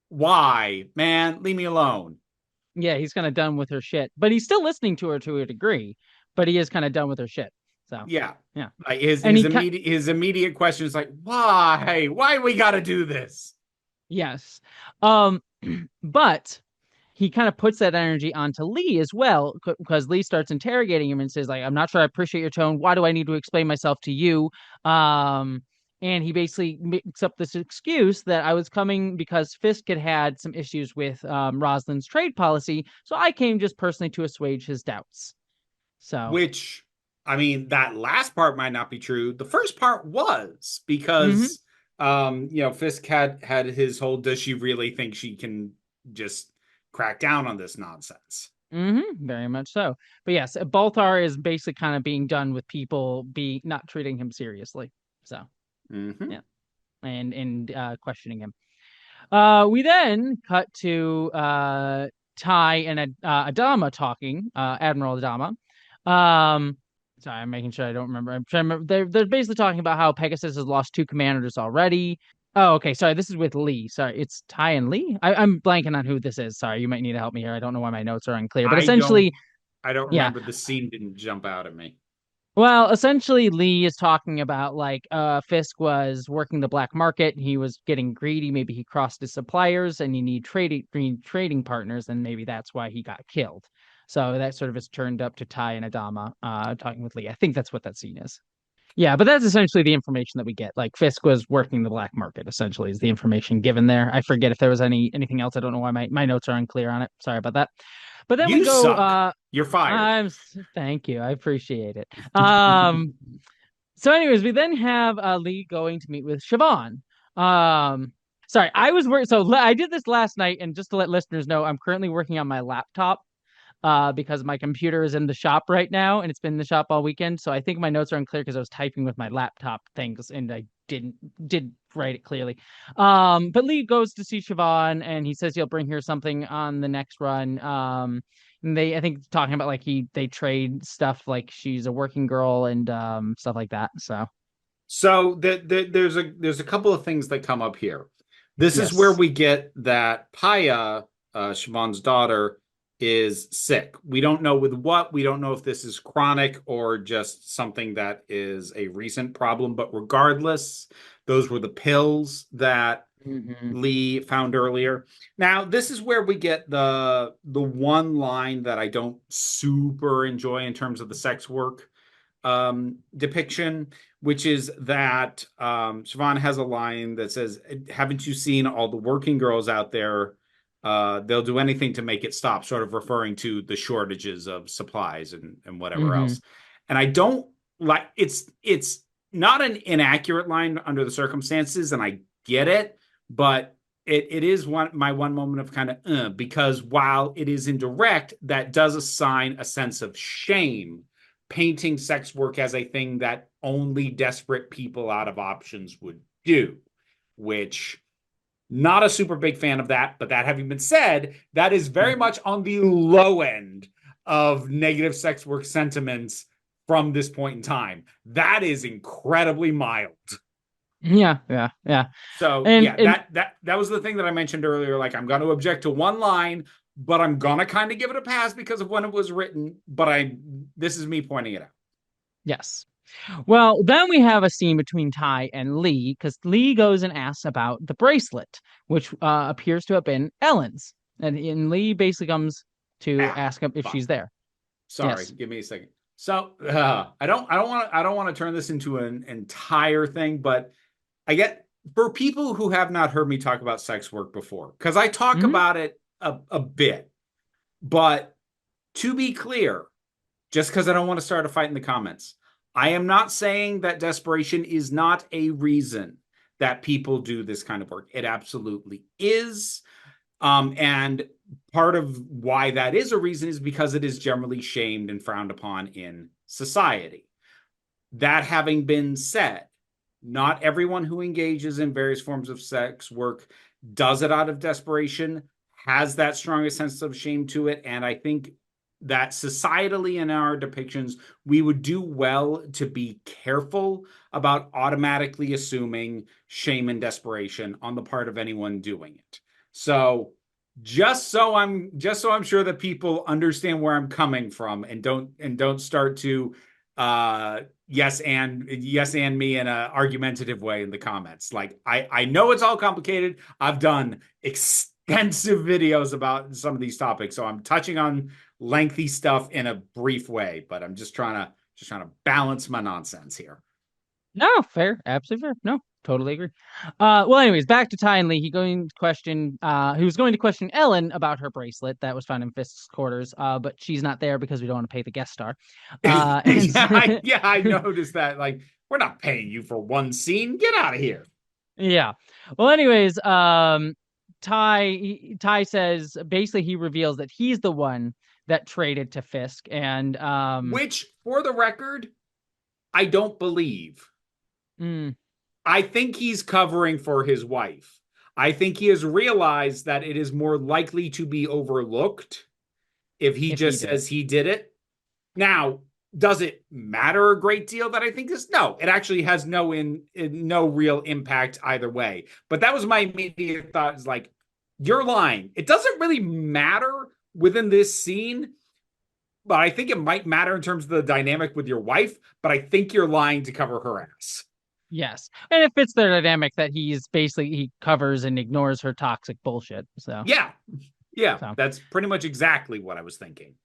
why, man? Leave me alone. Yeah, he's kind of done with her shit, but he's still listening to her to a degree, but he is kind of done with her shit. So, Yeah. yeah. Like his And his he immediate question is like, why? Why we gotta do this? yes. But he kind of puts that energy onto Lee as well, because Lee starts interrogating him and says, like, I'm not sure I appreciate your tone. Why do I need to explain myself to you? And he basically makes up this excuse that I was coming because Fisk had some issues with Rosalind's trade policy, so I came just personally to assuage his doubts. So, Which, I mean, that last part might not be true. The first part was mm-hmm, because Fisk had his whole, does she really think she can just crack down on this nonsense? mm-hmm, very much so. But yes, Baltar is basically kind of being done with people be not treating him seriously. So, Mm-hmm. yeah, and questioning him. We then cut to Ty and Adama talking, Admiral Adama. Um, sorry, I'm making sure I don't remember. I'm trying to remember. They're basically talking about how Pegasus has lost two commanders already. Oh, okay. Sorry, this is with Lee. Sorry, it's Ty and Lee. I'm blanking on who this is. Sorry, you might need to help me here. I don't know why my notes are unclear. But I don't essentially, I don't yeah. remember, the scene didn't jump out at me. Well, essentially, Lee is talking about like Fisk was working the black market. He was getting greedy. Maybe he crossed his suppliers, and you need trading partners, and maybe that's why he got killed. So that sort of is turned up to Ty and Adama talking with Lee. I think that's what that scene is. Yeah, but that's essentially the information that we get. Like Fisk was working the black market. Essentially, is the information given there. I forget if there was anything else. I don't know why my notes are unclear on it. Sorry about that. But then we You go. suck. You're fired. Thank you. I appreciate it. Um, so, anyways, we then have Lee going to meet with Siobhan. Sorry, I was working. So I did this last night, and just to let listeners know, I'm currently working on my laptop because my computer is in the shop right now, and it's been in the shop all weekend. So I think my notes are unclear because I was typing with my laptop things, and I did write it clearly. But Lee goes to see Siobhan, and he says he'll bring her something on the next run. And I think talking about like they trade stuff like she's a working girl and stuff like that. So So there's a couple of things that come up here. This is where yes. we get that Paya, Siobhan's daughter, is sick. We don't know with what. We don't know if this is chronic or just something that is a recent problem. But regardless, those were the pills that Hmm. Lee found earlier. Now, this is where we get the one line that I don't super enjoy in terms of the sex work depiction, which is that Siobhan has a line that says, "Haven't you seen all the working girls out there? They'll do anything to make it stop," sort of referring to the shortages of supplies and whatever Hmm. else. And I don't like, it's not an inaccurate line under the circumstances, and I get it, but it is my one moment of kind of because while it is indirect, that does assign a sense of shame, painting sex work as a thing that only desperate people out of options would do, which, not a super big fan of that. But that having been said, that is very Hmm. much on the low end of negative sex work sentiments from this point in time. That is incredibly mild. Yeah, yeah, yeah. So And yeah, and that was the thing that I mentioned earlier. Like, I'm going to object to one line, but I'm gonna kind of give it a pass because of when it was written. But this is me pointing it out. yes. Well, then we have a scene between Ty and Lee because Lee goes and asks about the bracelet, which appears to have been Ellen's, and Lee basically comes to Ah, ask him if fuck. she's there. Sorry, Yes. give me a second. So I don't want to turn this into an entire thing, but I get, for people who have not heard me talk about sex work before, because I talk Hmm. about it a bit, but to be clear, just because I don't want to start a fight in the comments, I am not saying that desperation is not a reason that people do this kind of work. It absolutely is. And part of why that is a reason is because it is generally shamed and frowned upon in society. That having been said, not everyone who engages in various forms of sex work does it out of desperation, has that strongest sense of shame to it. And I think that societally in our depictions, we would do well to be careful about automatically assuming shame and desperation on the part of anyone doing it. So just so I'm sure that people understand where I'm coming from and don't start to uh yes and me in an argumentative way in the comments. Like I know it's all complicated. I've done extensive videos about some of these topics, so I'm touching on lengthy stuff in a brief way, but I'm just trying to balance my nonsense here. No, fair, absolutely fair. No, totally agree. Well, anyways, back to Ty and Lee. He was going to question Ellen about her bracelet that was found in Fisk's quarters, but she's not there because we don't want to pay the guest star. And I noticed that. Like, we're not paying you for one scene. Get out of here. yeah. Well, anyways, Ty says basically he reveals that he's the one that traded to Fisk, and Which, for the record, I don't believe. mm, I think he's covering for his wife. I think he has realized that it is more likely to be overlooked if he if he just did it. says he did it. Now, does it matter a great deal that I think this? No, it actually has no real impact either way. But that was my immediate thought is like, you're lying. It doesn't really matter within this scene, but I think it might matter in terms of the dynamic with your wife, but I think you're lying to cover her ass. Yes, and it fits their dynamic that he covers and ignores her toxic bullshit. So, Yeah. Yeah, so that's pretty much exactly what I was thinking.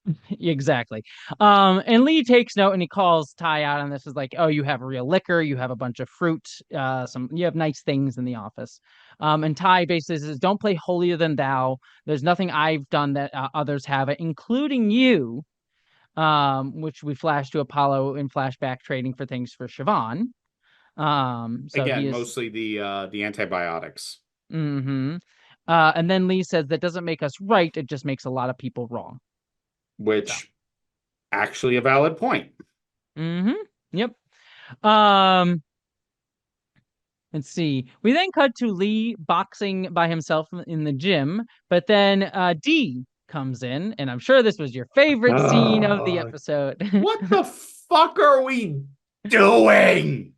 exactly. And Lee takes note and he calls Ty out on this. Is like, oh, you have real liquor, you have a bunch of fruit, you have nice things in the office. And Ty basically says, don't play holier than thou. There's nothing I've done that others haven't, including you. Which we flash to Apollo in flashback trading for things for Siobhan. So he Again, is. mostly the antibiotics, Mm-hmm. And then Lee says that doesn't make us right. It just makes a lot of people wrong. So. which actually a valid point. Mm-hmm. Yep. Um. Let's see. We then cut to Lee boxing by himself in the gym, but then D comes in, and I'm sure this was your favorite scene of the episode. What the fuck are we doing?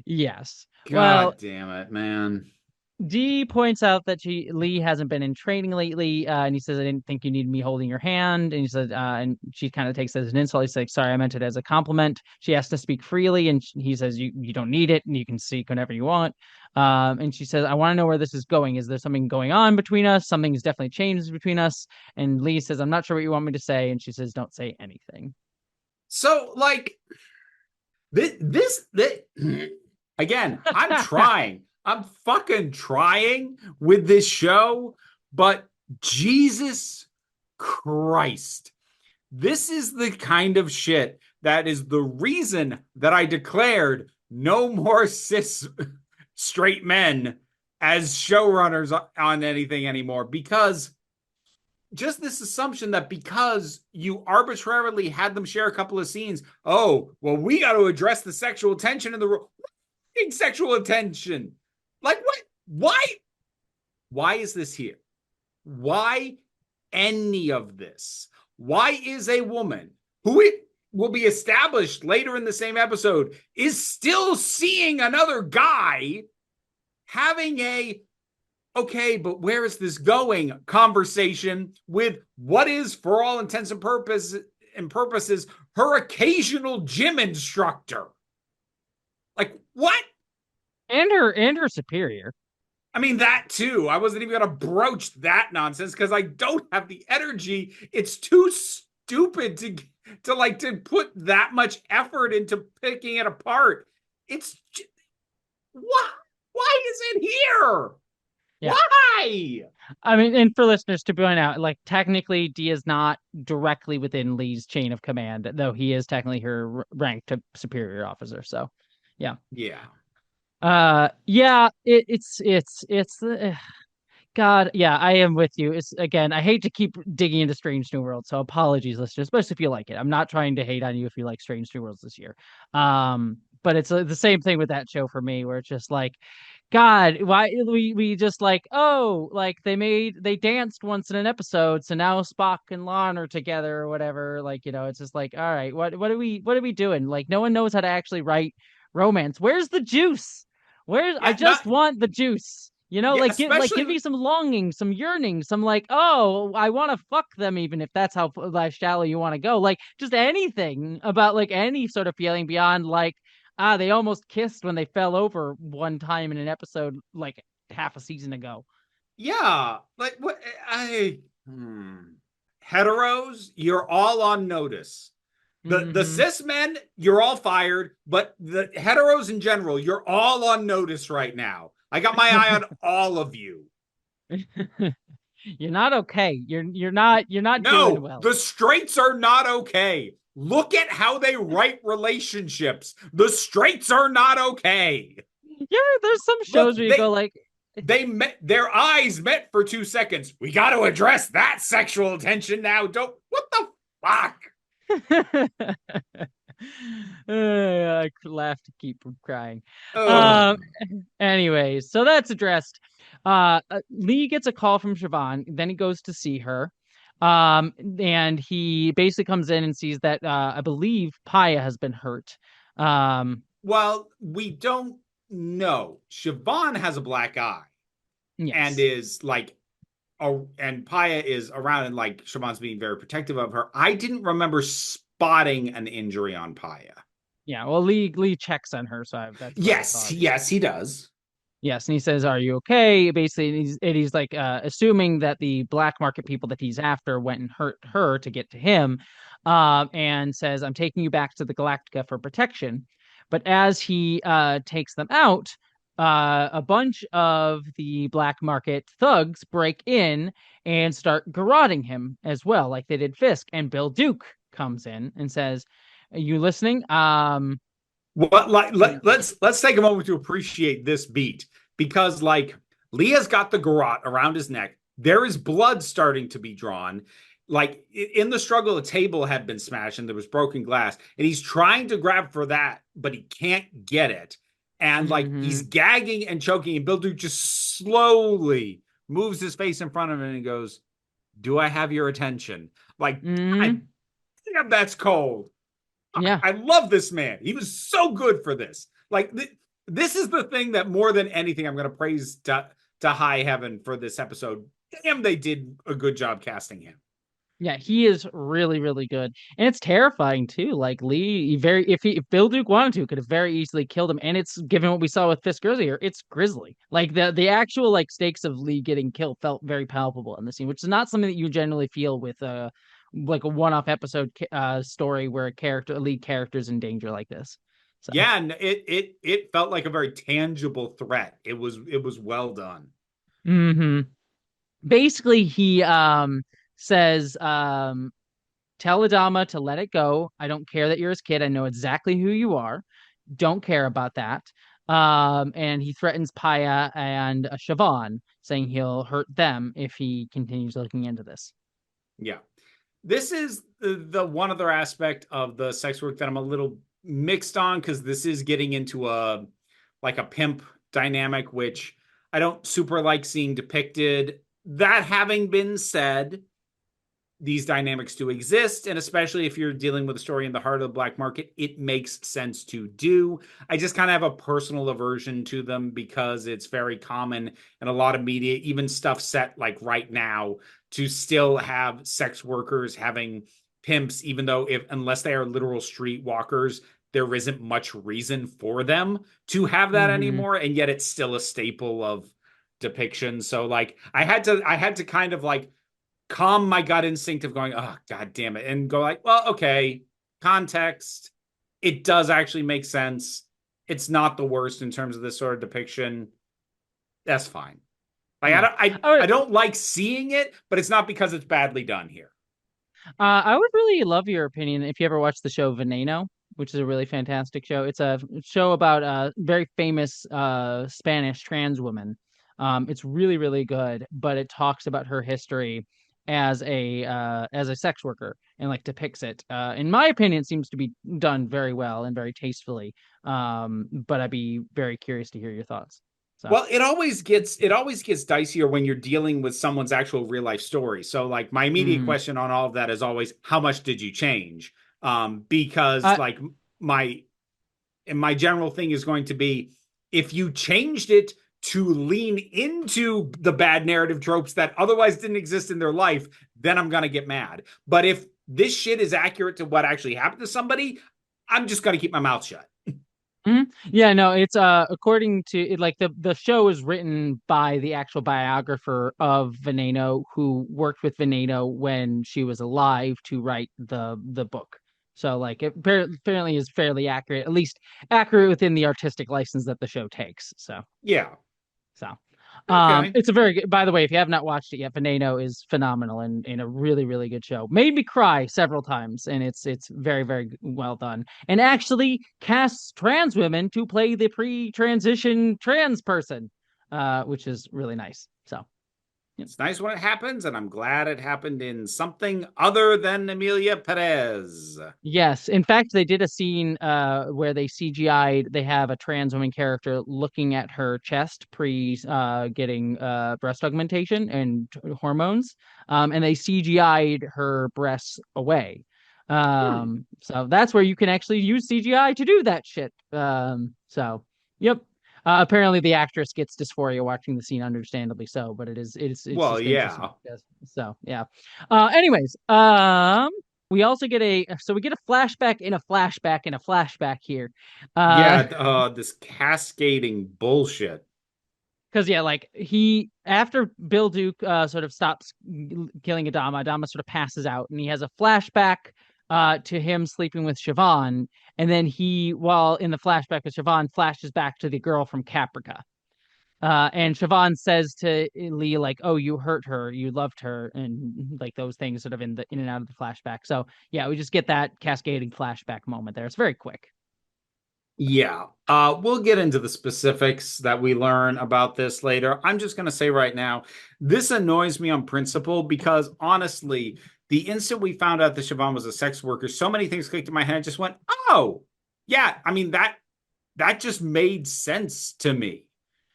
Yes. Well, God damn it, man. D points out that Lee hasn't been in training lately, and he says, "I didn't think you needed me holding your hand." And he said, and she kind of takes it as an insult. He's like, "Sorry, I meant it as a compliment." She has to speak freely, and he says, "You don't need it, and you can speak whenever you want." And she says, "I want to know where this is going. Is there something going on between us? Something's definitely changed between us." And Lee says, "I'm not sure what you want me to say," and she says, "Don't say anything." So, like, this again, I'm trying. I'm fucking trying with this show, but Jesus Christ. This is the kind of shit that is the reason that I declared no more cis straight men as showrunners on anything anymore, because just this assumption that because you arbitrarily had them share a couple of scenes, oh, well, we got to address the sexual tension in the sexual attention. Like, what? Why? Why is this here? Why any of this? Why is a woman who it will be established later in the same episode is still seeing another guy having a okay, but where is this going conversation with what is, for all intents and purposes, her occasional gym instructor? Like, what? And her superior. I mean, that too. I wasn't even going to broach that nonsense because I don't have the energy. It's too stupid to put that much effort into picking it apart. It's just, what? Why is it here? Yeah. Why? I mean, and for listeners to point out, like technically D is not directly within Lee's chain of command, though he is technically her ranked superior officer. So, yeah. Yeah. Yeah, it's God, yeah, I am with you. It's again, I hate to keep digging into Strange New Worlds, so apologies, listeners, especially if you like it. I'm not trying to hate on you if you like Strange New Worlds this year. But it's the same thing with that show for me, where it's just like, God, why we just like, oh, like they danced once in an episode, so now Spock and Lon are together or whatever. Like, it's just like, all right, what are we doing? Like, no one knows how to actually write romance. Where's the juice? I Yeah, just not want the juice. yeah, Give especially me some longing, some yearning, some like, oh, I want to fuck them, even if that's how like, shallow you want to go. Like just anything about like any sort of feeling beyond like, they almost kissed when they fell over one time in an episode like half a season ago. yeah, like what I hmm. Heteros, you're all on notice. The Mm-hmm. cis men, you're all fired, but the heteros in general, you're all on notice right now. I got my eye on all of you. You're not okay. You're not doing No, well. the straights are not okay. Look at how they write relationships. The straights are not okay. There's some Look, shows where you go like, they met, their eyes met for 2 seconds. We got to address that sexual tension now. Don't, what the fuck? I laugh to keep from crying. Oh, Um, anyways, so that's addressed. Lee gets a call from Siobhan, then he goes to see her. And he basically comes in and sees that I believe Paya has been hurt. Um, well, we don't know. Siobhan has a black eye and yes. is like, oh, and Paya is around and like Siobhan's being very protective of her. I didn't remember spotting an injury on Paya. Yeah, well, Lee checks on her, so that's what I Yes, thought. yes, he does. Yes, and he says, "Are you okay?" Basically, he's like assuming that the black market people that he's after went and hurt her to get to him, and says, "I'm taking you back to the Galactica for protection." But as he takes them out, a bunch of the black market thugs break in and start garroting him as well, like they did Fisk. And Bill Duke comes in and says, "Are you listening?" What like let's take a moment to appreciate this beat because like Leah's got the garrote around his neck. There is blood starting to be drawn. Like in the struggle, a table had been smashed and there was broken glass, and he's trying to grab for that, but he can't get it. And like he's Mm-hmm. gagging and choking, and Bill Duke just slowly moves his face in front of him and goes, "Do I have your attention?" Like, Mm-hmm. God damn, that's cold. Yeah. I love this man. He was so good for this. Like this is the thing that more than anything I'm going to praise to high heaven for this episode. Damn, they did a good job casting him. Yeah, he is really, really good, and it's terrifying too. Like Lee, if Bill Duke wanted to, could have very easily killed him. And it's given what we saw with Fisk earlier, it's grisly. Like the actual like stakes of Lee getting killed felt very palpable in the scene, which is not something that you generally feel with like a one-off episode story where a lead character is in danger like this. So. Yeah, and it felt like a very tangible threat. It was well done. Hmm. Basically, he says tell Adama to let it go. I don't care that you're his kid. I know exactly who you are. Don't care about that. And he threatens Paya and Siobhan, saying he'll hurt them if he continues looking into this. Yeah. This is the one other aspect of the sex work that I'm a little mixed on because this is getting into a like a pimp dynamic, which I don't super like seeing depicted. That having been said, these dynamics do exist, and especially if you're dealing with a story in the heart of the black market, it makes sense to do. I just kind of have a personal aversion to them because it's very common in a lot of media, even stuff set like right now, to still have sex workers having pimps, even though if unless they are literal street walkers, there isn't much reason for them to have that Mm-hmm. anymore, and yet it's still a staple of depiction. So like I had to kind of like calm my gut instinct of going, oh, God damn it, and go like, well, okay, context. It does actually make sense. It's not the worst in terms of this sort of depiction. That's fine. Like Yeah. I don't like seeing it, but it's not because it's badly done here. I would really love your opinion if you ever watched the show Veneno, which is a really fantastic show. It's a show about a very famous Spanish trans woman. It's really, really good, but it talks about her history as a sex worker and like depicts it. In my opinion, it seems to be done very well and very tastefully. But I'd be very curious to hear your thoughts. So, Well, it always gets dicier when you're dealing with someone's actual real life story. So like my immediate mm. question on all of that is always how much did you change? Because uh, like my my general thing is going to be if you changed it to lean into the bad narrative tropes that otherwise didn't exist in their life, then I'm going to get mad. But if this shit is accurate to what actually happened to somebody, I'm just going to keep my mouth shut. Yeah, no, it's according to it, like the show is written by the actual biographer of Veneno who worked with Veneno when she was alive to write the book. So like it apparently is fairly accurate, at least accurate within the artistic license that the show takes. Yeah. So, Okay. it's a very good, by the way, if you have not watched it yet, Veneno is phenomenal and a really, really good show. Made me cry several times, and it's very, very well done. And actually casts trans women to play the pre-transition trans person, which is really nice. So, yeah. It's nice when it happens, and I'm glad it happened in something other than Emilia Perez. Yes, in fact, they did a scene where they CGI'd. They have a trans woman character looking at her chest pre getting breast augmentation and hormones, and they CGI'd her breasts away. Hmm. So that's where you can actually use CGI to do that shit. Yep. Apparently, the actress gets dysphoria watching the scene, understandably so, but it's Well, just interesting. yeah. Yes. So yeah. Anyways, we also get we get a flashback in a flashback in a flashback here. Yeah, this cascading bullshit. Because yeah, like he after Bill Duke sort of stops killing Adama sort of passes out and he has a flashback to him sleeping with Siobhan, and then he, while in the flashback with Siobhan, flashes back to the girl from Caprica. And Siobhan says to Lee, like, "Oh, you hurt her, you loved her," and like those things sort of in and out of the flashback. So yeah, we just get that cascading flashback moment there. It's very quick. Yeah. We'll get into the specifics that we learn about this later. I'm just going to say right now, this annoys me on principle because honestly, the instant we found out that Siobhan was a sex worker, so many things clicked in my head. I just went, "Oh, yeah." I mean that just made sense to me.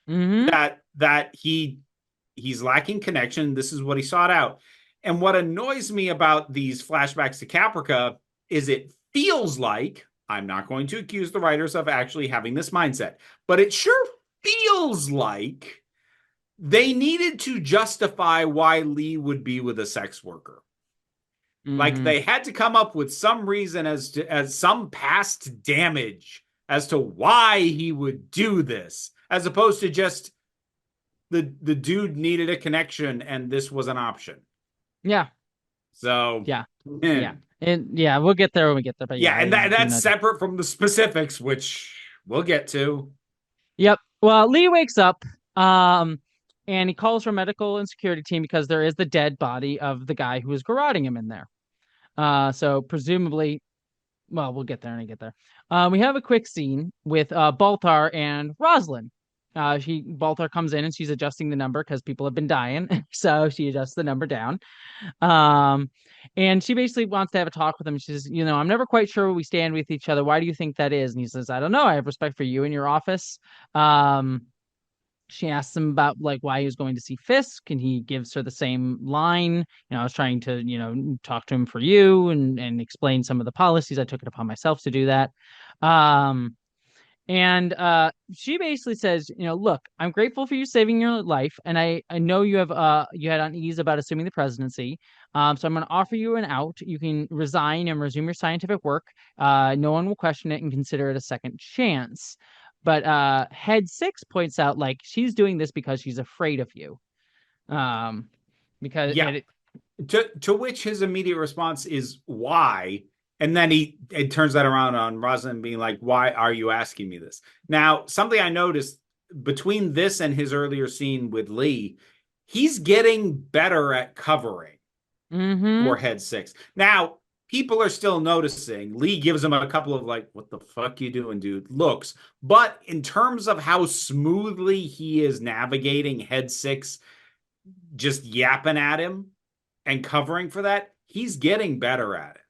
Mm-hmm. That he's lacking connection. This is what he sought out. And what annoys me about these flashbacks to Caprica is it feels like I'm not going to accuse the writers of actually having this mindset, but it sure feels like they needed to justify why Lee would be with a sex worker. Like Mm-hmm. they had to come up with some reason as some past damage as to why he would do this, as opposed to just the dude needed a connection and this was an option. Yeah. So, Yeah. eh. Yeah. And yeah, we'll get there when we get there. But Yeah, yeah, I and do that's know. separate from the specifics, which we'll get to. Yep. Well, Lee wakes up, um, and he calls for medical and security team because there is the dead body of the guy who was garroting him in there. So presumably, well, we'll get there when I get there. We have a quick scene with Baltar and Rosalind. Baltar comes in and she's adjusting the number because people have been dying, so she adjusts the number down. Um, and she basically wants to have a talk with him. She says, I'm never quite sure where we stand with each other. Why do you think that is? And he says, I don't know. I have respect for you and your office. Um, she asks him about like why he was going to see Fisk, and he gives her the same line. I was trying to, talk to him for you and explain some of the policies. I took it upon myself to do that. Um, and she basically says, look, I'm grateful for you saving your life, and I know you had unease about assuming the presidency. So I'm going to offer you an out. You can resign and resume your scientific work. No one will question it and consider it a second chance. But Head Six points out like she's doing this because she's afraid of you. Um, because Yeah. and it, To which his immediate response is why? And then it turns that around on Rosalind being like, why are you asking me this? Now, something I noticed between this and his earlier scene with Lee he's getting better at covering for Mm-hmm. head six. Now, people are still noticing. Lee gives him a couple of like, what the fuck you doing, dude? Looks. But in terms of how smoothly he is navigating head six, just yapping at him and covering for that, he's getting better at it.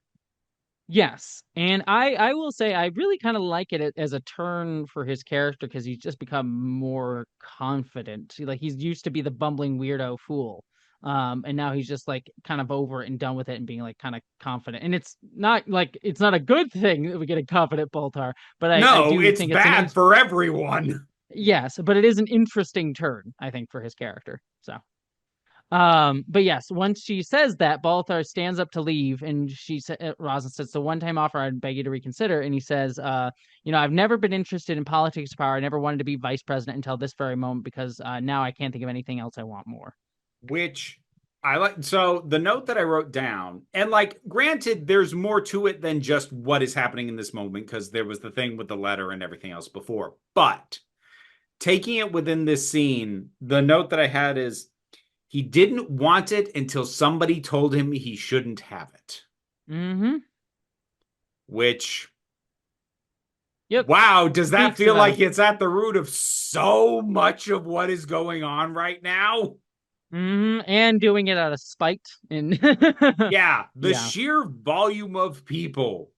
Yes. And I will say I really kind of like it as a turn for his character because he's just become more confident. Like he's used to be the bumbling weirdo fool. And now he's just like kind of over it and done with it and being like kind of confident. And it's not a good thing that we get a confident Boltar, but I No, do it's think it's an bad for everyone. yes, but it is an interesting turn, I think, for his character. So but yes, once she says that, Balthar stands up to leave, and Rosin says, "The one-time offer, I'd beg you to reconsider." And he says, I've never been interested in politics or power. I never wanted to be vice president until this very moment because now I can't think of anything else I want more." Which I like. So the note that I wrote down, and like, granted, there's more to it than just what is happening in this moment because there was the thing with the letter and everything else before. But taking it within this scene, the note that I had is he didn't want it until somebody told him he shouldn't have it. Mm-hmm. Which, Yep. wow, does that Speaks feel about like it's at the root of so much of what is going on right now? and doing it out of spite. And Yeah, the yeah. sheer volume of people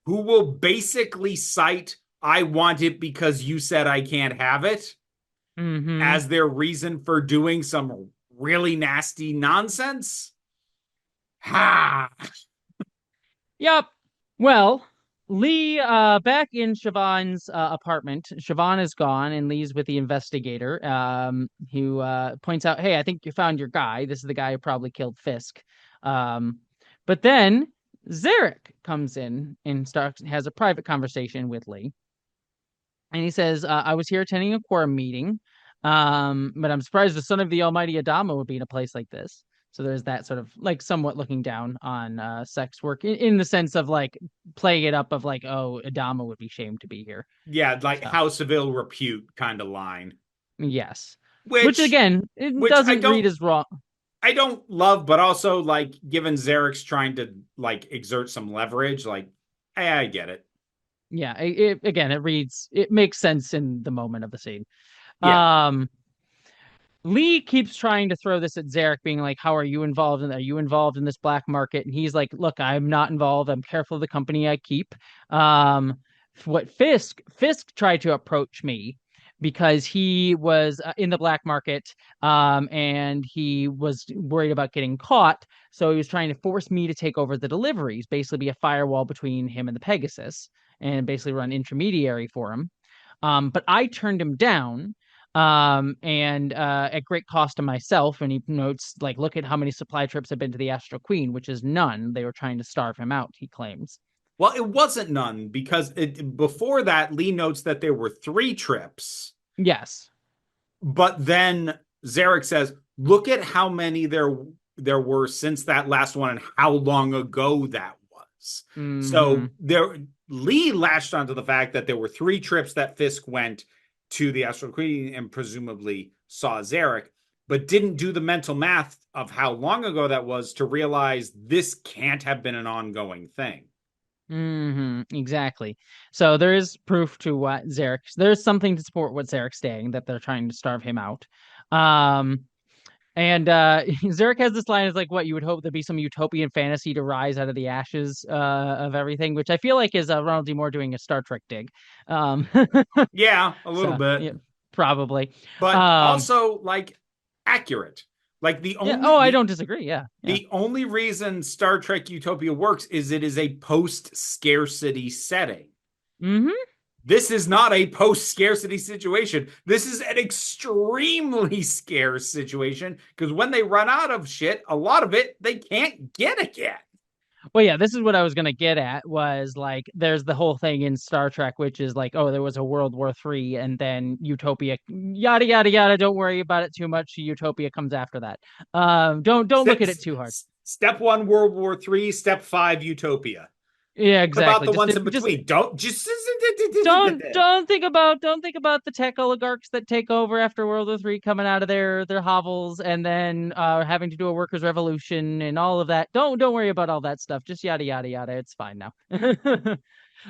who will basically cite, I want it because you said I can't have it, Mm-hmm. as their reason for doing some really nasty nonsense. Ha! Yep. Well, Lee, back in Siobhan's apartment, Siobhan is gone, and Lee's with the investigator, who points out, "Hey, I think you found your guy. This is the guy who probably killed Fisk." Um, but then Zarek comes in and starts has a private conversation with Lee, and he says, "I was here attending a quorum meeting, but I'm surprised the son of the Almighty Adama would be in a place like this." So there's that sort of like somewhat looking down on sex work in the sense of like playing it up of like, oh, Adama would be shamed to be here. Yeah, like So House of Ill Repute kind of line, yes, which which again, it which doesn't read as wrong. I don't love, but also like given Zarek's trying to like exert some leverage, like I get it. Yeah, again, it makes sense in the moment of the scene. Yeah. Um, Lee keeps trying to throw this at Zarek, being like, "How are you involved in? Are you involved in this black market?" And he's like, "Look, I'm not involved. I'm careful of the company I keep." Um, what Fisk tried to approach me because he was in the black market, and he was worried about getting caught. So he was trying to force me to take over the deliveries, basically be a firewall between him and the Pegasus, and basically run intermediary for him. But I turned him down and at great cost to myself. And he notes, like, look at how many supply trips have been to the Astral Queen, which is none. They were trying to starve him out, he claims. Well, it wasn't none because before that, Lee notes that there were 3 trips, Yes. but then Zarek says, "Look at how many there were since that last one and how long ago that was." Mm-hmm. So there, Lee latched onto the fact that there were 3 trips that Fisk went to the Astral Queen and presumably saw Zarek, but didn't do the mental math of how long ago that was to realize this can't have been an ongoing thing. Mm-hmm. Exactly. So there is proof to what Zarek, there's something to support what Zarek's saying, that they're trying to starve him out. Um, And Zarek has this line is like, "What you would hope there'd be some utopian fantasy to rise out of the ashes of everything," which I feel like is Ronald D. Moore doing a Star Trek dig. Um, Yeah, a little so bit, yeah, probably. but Um, also like accurate. Like yeah. Oh, I don't disagree. Yeah, yeah. the only reason Star Trek Utopia works is it is a post scarcity setting. Hmm. This is not a post scarcity situation. This is an extremely scarce situation because when they run out of shit, a lot of it they can't get again. Well, yeah. This is what I was gonna get at. Was like, there's the whole thing in Star Trek, which is like, oh, there was a World War III, and then Utopia, yada yada yada. Don't worry about it too much. Utopia comes after that. Don't look Step, at it too hard. step 1, World War III. Step 5, Utopia. Yeah, What about exactly. the Just ones in just between? Don't just don't think about the tech oligarchs that take over after World War III, coming out of their hovels, and then having to do a workers' revolution and all of that. Don't worry about all that stuff. Just yada yada yada. It's fine now.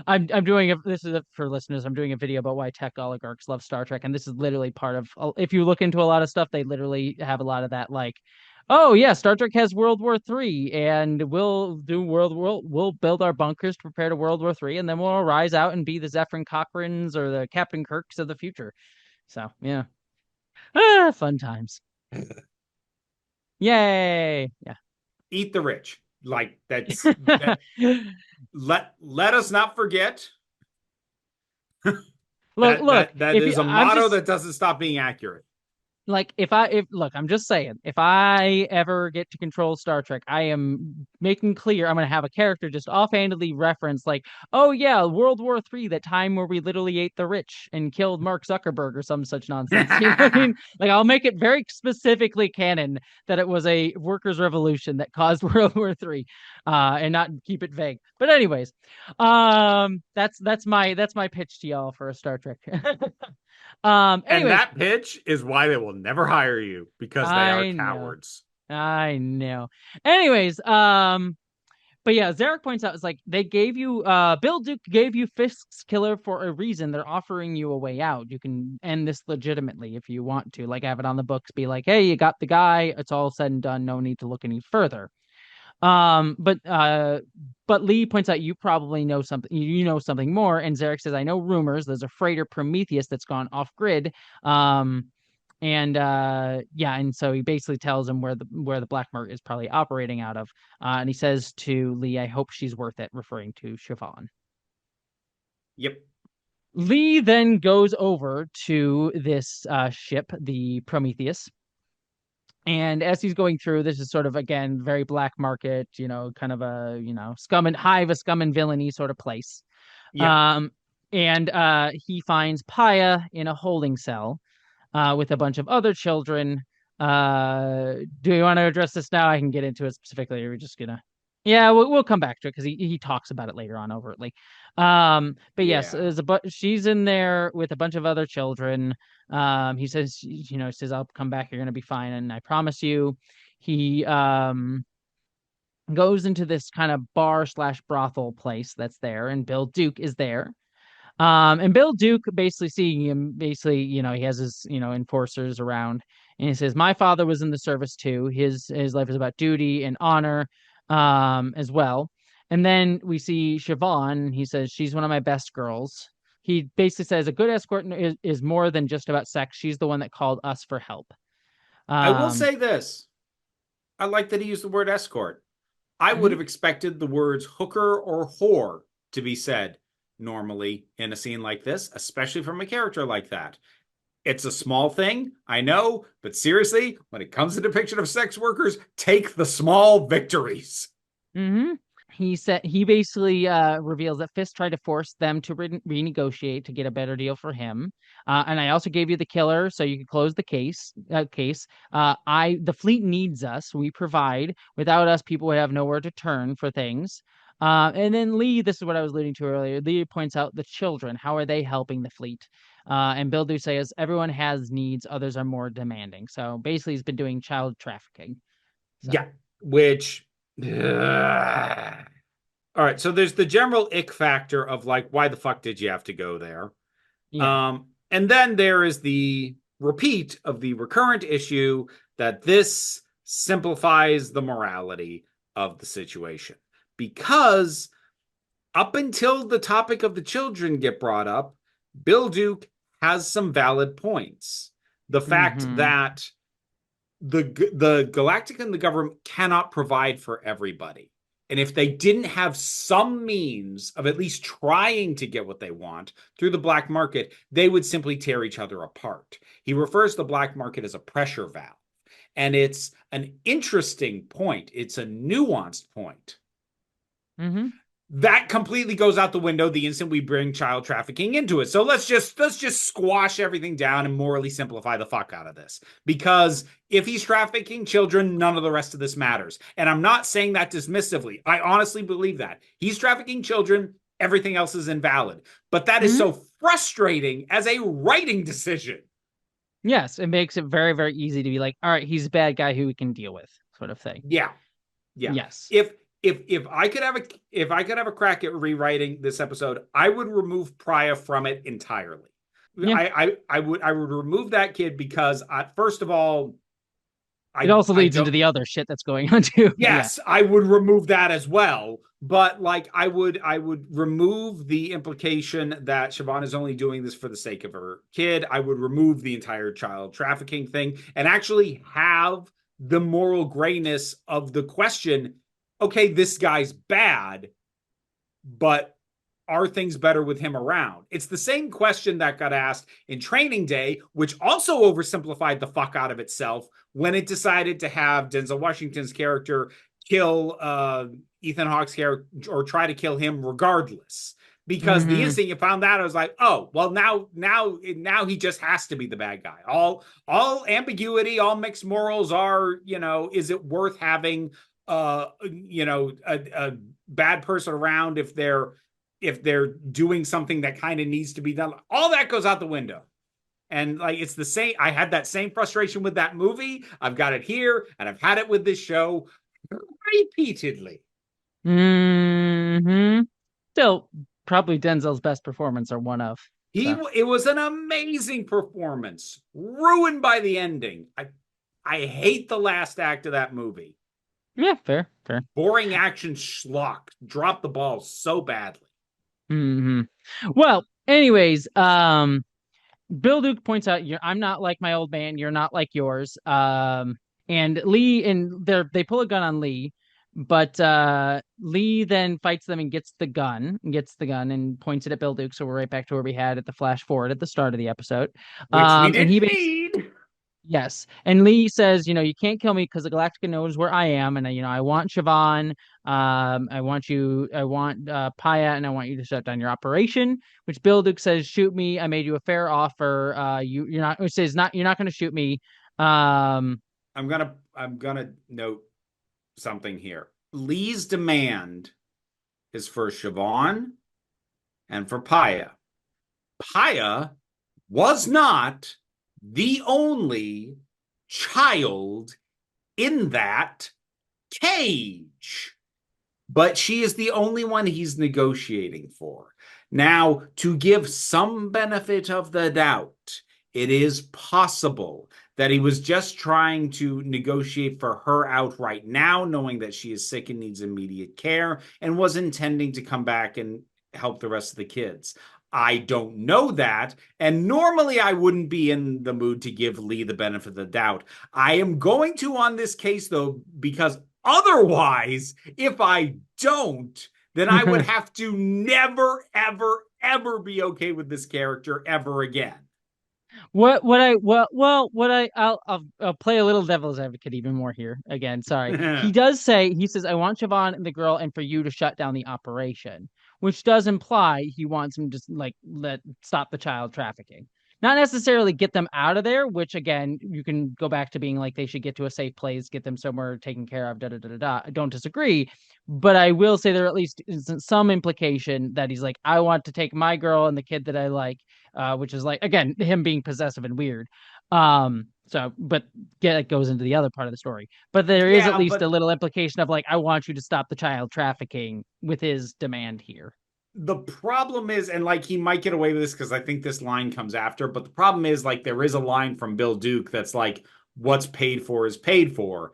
I'm doing this is for listeners. I'm doing a video about why tech oligarchs love Star Trek, and this is literally part of. If you look into a lot of stuff, they literally have a lot of that. Like, oh yeah, Star Trek has World War III, and we'll build our bunkers to prepare to World War III, and then we'll rise out and be the Zephyrin Cochrans or the Captain Kirks of the future. So yeah, fun times. Yay! Yeah. eat the rich. Like that. Let us not forget Look, that if you, is a I'm motto just that doesn't stop being accurate. like if look, I'm just saying, if I ever get to control Star Trek, I am making clear I'm gonna have a character just offhandedly reference like, oh yeah, World War III, that time where we literally ate the rich and killed Mark Zuckerberg or some such nonsense. You know what I mean? Like I'll make it very specifically canon that it was a workers' revolution that caused World War III, and not keep it vague. But anyways, that's my pitch to y'all for a Star Trek. And Anyways, that pitch is why they will never hire you because they are I know. cowards. I know. Anyways, but yeah, Zarek points out it's like they gave you Bill Duke gave you Fisk's killer for a reason. They're offering you a way out. You can end this legitimately if you want to. Like have it on the books, be like, hey, you got the guy, it's all said and done, no need to look any further. But Lee points out you probably know something, you know something more, and Zarek says, I know rumors. There's a freighter Prometheus that's gone off grid. And yeah, and so he basically tells him where the black market is probably operating out of. And he says to Lee, I hope she's worth it, referring to Siobhan. Yep. Lee then goes over to this ship, the Prometheus. And as he's going through, this is sort of again very black market, kind of a scum and hive of scum and villainy sort of place. Yep. Um, and he finds Paya in a holding cell with a bunch of other children. Do you want to address this now? I can get into it specifically. Or we're just gonna, yeah, we'll come back to it because he talks about it later on overtly. But yes, Yeah. she's in there with a bunch of other children. He says, says I'll come back. You're gonna be fine, and I promise you. He goes into this kind of bar slash brothel place that's there, and Bill Duke is there. And Bill Duke basically seeing him, basically, he has his, enforcers around, and he says, "My father was in the service too. His life is about duty and honor, as well." And then we see Siobhan. He says, "She's one of my best girls." He basically says a good escort is more than just about sex. She's the one that called us for help. I will Um, say this. I like that he used the word escort. I would mhm. have expected the words hooker or whore to be said normally in a scene like this, especially from a character like that. It's a small thing, I know, but seriously, when it comes to depiction of sex workers, take the small victories. Mm-hmm. He basically reveals that Fisk tried to force them to renegotiate to get a better deal for him. And I also gave you the killer so you could close the case. The fleet needs us. We provide. Without us, people would have nowhere to turn for things. And then Lee, this is what I was alluding to earlier. Lee points out the children. How are they helping the fleet? And Bill do says everyone has needs. Others are more demanding. So basically, he's been doing child trafficking. So Yeah, which. All right, so there's the general ick factor of like, why the fuck did you have to go there? yeah. And then there is the repeat of the recurrent issue that this simplifies the morality of the situation. Because up until the topic of the children get brought up, Bill Duke has some valid points. The fact Mm-hmm. that the Galactic and the government cannot provide for everybody. And if they didn't have some means of at least trying to get what they want through the black market, they would simply tear each other apart. He refers to the black market as a pressure valve. And it's an interesting point. It's a nuanced point. Mm-hmm. that completely goes out the window the instant we bring child trafficking into it. So let's just squash everything down and morally simplify the fuck out of this. Because if he's trafficking children, none of the rest of this matters. And I'm not saying that dismissively. I honestly believe that. He's trafficking children, everything else is invalid. But that is Mhm. so frustrating as a writing decision. Yes, it makes it very, very easy to be like, all right, he's a bad guy who we can deal with, sort of thing. Yeah. Yeah. Yes. If I could have a crack at rewriting this episode, I would remove Praya from it entirely. Yeah. I would remove that kid because first of all, It I also I leads don't into the other shit that's going on too. Yeah. yes, I would remove that as well. But like I would remove the implication that Siobhan is only doing this for the sake of her kid. I would remove the entire child trafficking thing and actually have the moral grayness of the question, okay, this guy's bad, but are things better with him around? It's the same question that got asked in Training Day, which also oversimplified the fuck out of itself when it decided to have Denzel Washington's character kill Ethan Hawke's character or try to kill him regardless. Because the Hmm. instant you found that, I was like, oh, well, now he just has to be the bad guy. All ambiguity, all mixed morals are, is it worth having a bad person around if they're doing something that kind of needs to be done? All that goes out the window. And like it's the same. I had that same frustration with that movie. I've got it here, and I've had it with this show repeatedly. Hmm. Still, probably Denzel's best performance or one of. So It was an amazing performance, ruined by the ending. I hate the last act of that movie. yeah, fair, fair. Boring action schlock. Dropped the ball so badly. Hmm. Well, anyways, Bill Duke points out, I'm not like my old man. You're not like yours. And Lee and they pull a gun on Lee, but Lee then fights them and gets the gun and points it at Bill Duke. So we're right back to where we had at the flash forward at the start of the episode. Which we And he didn't need. yes. And Lee says, you can't kill me because the Galactica knows where I am. And, I want Siobhan. I want Paya, and I want you to shut down your operation, which Bill Duke says, shoot me. I made you a fair offer. You're not, which says, you're not going to shoot me. Um, I'm gonna note something here. Lee's demand is for Siobhan and for Paya. Paya was not the only child in that cage, but she is the only one he's negotiating for. Now, to give some benefit of the doubt, it is possible that he was just trying to negotiate for her out right now, knowing that she is sick and needs immediate care, and was intending to come back and help the rest of the kids. I don't know that. And normally I wouldn't be in the mood to give Lee the benefit of the doubt. I am going to on this case, though, because otherwise, if I don't, then I would have to never, ever, ever be okay with this character ever again. I'll play a little devil's advocate even more here again. Sorry. He says, I want Siobhan and the girl and for you to shut down the operation, which does imply he wants him to just like stop the child trafficking. Not necessarily get them out of there, which again, you can go back to being like they should get to a safe place, get them somewhere taken care of, da da da da da. I don't disagree. But I will say there at least is some implication that he's like, I want to take my girl and the kid that I like, which is like again him being possessive and weird. But yeah, it goes into the other part of the story. But there is at Yeah, least a but little implication of like, I want you to stop the child trafficking with his demand here. the problem is, and like he might get away with this because I think this line comes after, but the problem is like there is a line from Bill Duke that's like, what's paid for is paid for,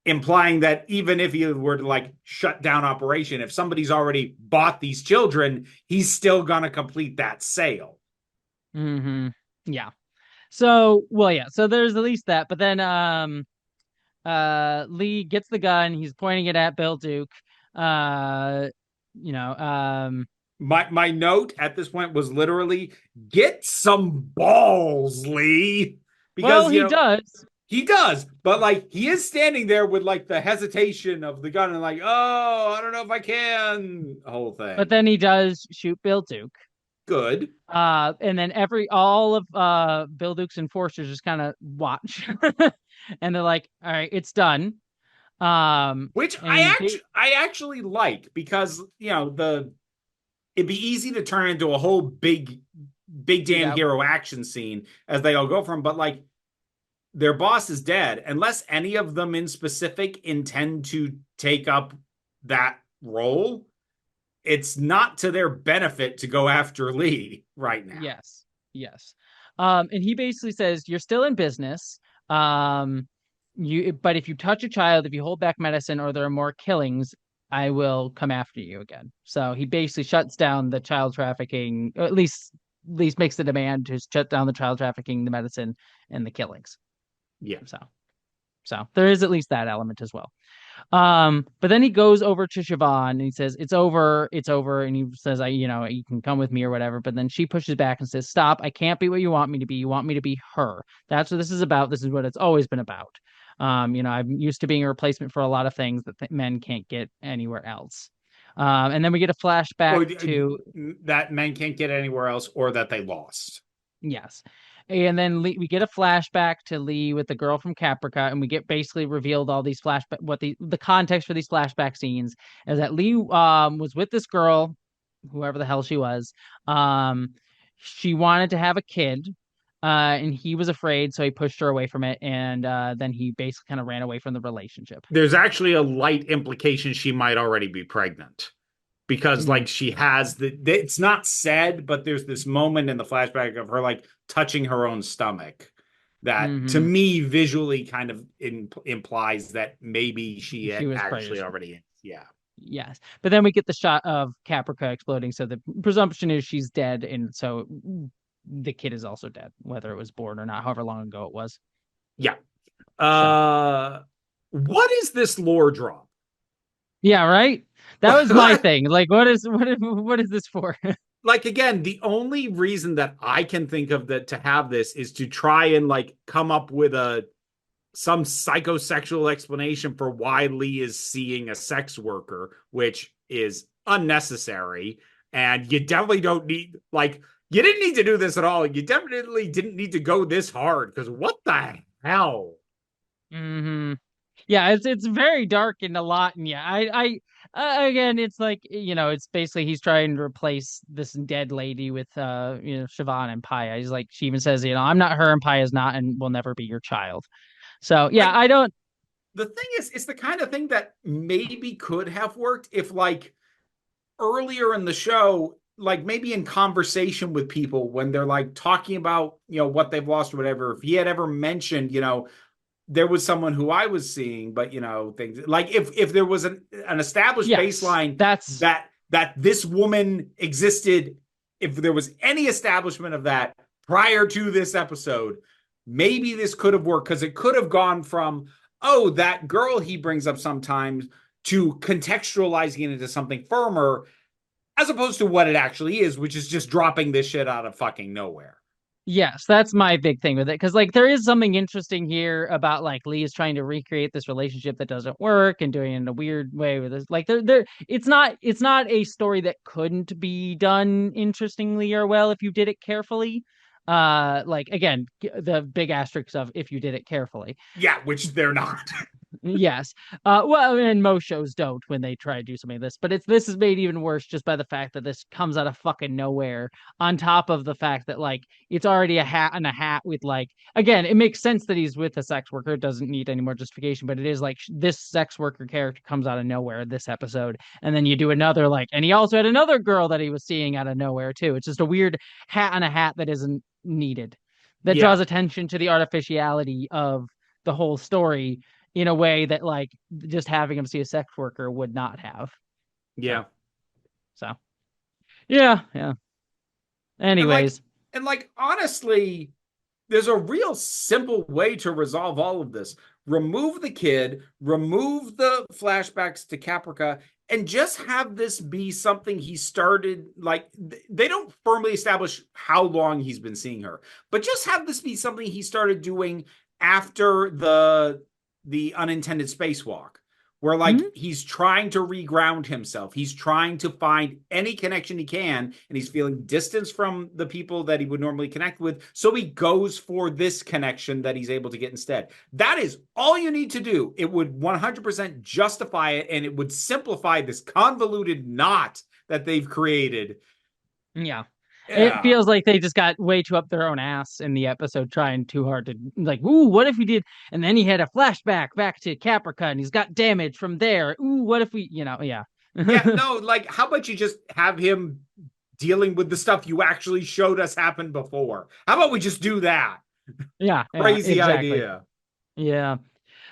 implying that even if he were to like shut down operation, if somebody's already bought these children, he's still gonna complete that sale. Hmm. Yeah. So, well, yeah. So there's at least that. But then, Lee gets the gun. He's pointing it at Bill Duke. Uh, you know, um, My note at this point was literally get some balls, Lee. well, Because he does. He does, but like he is standing there with like the hesitation of the gun and like, oh, I don't know if I can, whole But thing. then he does shoot Bill Duke. Good. And then all of Bill Duke's enforcers just kind of watch. And they're like, all right, it's done. Which And he I actually like because it'd be easy to turn into a whole big damn shootout. hero action scene as they all go from, but like their boss is dead unless any of them in specific intend to take up that role. It's not to their benefit to go after Lee right now. Yes. Yes. And he basically says, you're still in business. But if you touch a child, if you hold back medicine or there are more killings, I will come after you again. So he basically shuts down the child trafficking, or at least makes the demand to shut down the child trafficking, the medicine, and the killings. Yeah. So there is at least that element as well. But then he goes over to Siobhan and he says, it's over. And he says, you can come with me or whatever. But then she pushes back and says, stop, I can't be what you want me to be. You want me to be her. That's what this is about. This is what it's always been about. I'm used to being a replacement for a lot of things that men can't get anywhere else. And then we get a flashback Or to, that men can't get anywhere else or that they lost. yes. And then we get a flashback to Lee with the girl from Caprica, and we get basically revealed all these flashback. What the context for these flashback scenes is that Lee was with this girl, whoever the hell she was. She wanted to have a kid, and he was afraid, so he pushed her away from it, and then he basically kind of ran away from the relationship. There's actually a light implication she might already be pregnant because Mm-hmm. like she has it's not said, but there's this moment in the flashback of her like touching her own stomach that to Mm-hmm. me visually kind of implies that maybe she She was actually pregnant. already, yeah. Yes. But then we get the shot of Caprica exploding. So the presumption is she's dead. And so the kid is also dead, whether it was born or not, however long ago it was. Yeah. So, What is this lore drop? yeah, right. That was my thing. Like, what is this for? Like again, the only reason that I can think of that to have this is to try and like come up with some psychosexual explanation for why Lee is seeing a sex worker, which is unnecessary. And you definitely don't need, like, you didn't need to do this at all. You definitely didn't need to go this hard because what the hell? hmm Yeah, it's very dark and a lot. And yeah, again, it's like, it's basically he's trying to replace this dead lady with Siobhan and Paya. He's like, she even says, I'm not her and Paya's not and will never be your child. So yeah, Like, I don't. the thing is, it's the kind of thing that maybe could have worked if, like, earlier in the show, like maybe in conversation with people when they're like talking about, what they've lost or whatever, if he had ever mentioned, there was someone who I was seeing, but things like if there was an established Yes, baseline that's that this woman existed, if there was any establishment of that prior to this episode, maybe this could have worked because it could have gone from, oh, that girl he brings up sometimes, to contextualizing it into something firmer, as opposed to what it actually is, which is just dropping this shit out of fucking nowhere. Yes, that's my big thing with it. Because like there is something interesting here about like Lee is trying to recreate this relationship that doesn't work and doing it in a weird way with this. Like there it's not a story that couldn't be done interestingly or well if you did it carefully. Like again, the big asterisks of if you did it carefully. Yeah, which they're not. Yes. Well, and most shows don't when they try to do something like this, but this is made even worse just by the fact that this comes out of fucking nowhere. On top of the fact that like it's already a hat and a hat with like again, it makes sense that he's with a sex worker. It doesn't need any more justification, but it is like this sex worker character comes out of nowhere this episode, and then you do another like, and he also had another girl that he was seeing out of nowhere too. It's just a weird hat and a hat that isn't needed. That Yeah. draws attention to the artificiality of the whole story in a way that like just having him see a sex worker would not have. So, Yeah. so yeah, yeah. And like Anyways, and like honestly, there's a real simple way to resolve all of this. Remove the kid, remove the flashbacks to Caprica, and just have this be something he started. Like, they don't firmly establish how long he's been seeing her, but just have this be something he started doing after the unintended spacewalk, where like Mhm. he's trying to reground himself. He's trying to find any connection he can, and he's feeling distance from the people that he would normally connect with. So he goes for this connection that he's able to get instead. That is all you need to do. It would 100% justify it, and it would simplify this convoluted knot that they've created. Yeah. It Yeah. feels like they just got way too up their own ass in the episode, trying too hard to like, ooh, what if we did? And then he had a flashback back to Caprica and he's got damage from there. Ooh, what if we, yeah. Yeah, no, like how about you just have him dealing with the stuff you actually showed us happen before? How about we just do that? Yeah, Crazy exactly. idea. Yeah.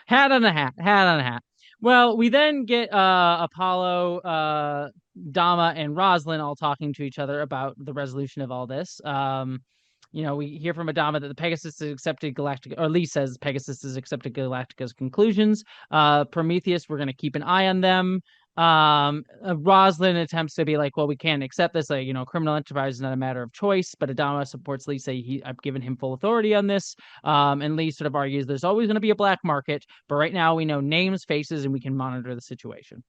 Hat on a hat, hat on a hat. Well, we then get Apollo, Dama, and Roslyn all talking to each other about the resolution of all this. We hear from Adama that the Pegasus has accepted Galactica, or Lee says Pegasus has accepted Galactica's conclusions. Prometheus, we're going to keep an eye on them. Roslyn attempts to be like, well, we can't accept this. Like, criminal enterprise is not a matter of choice. But Adama supports Lee, say I've given him full authority on this. And Lee sort of argues there's always going to be a black market, but right now we know names, faces, and we can monitor the situation.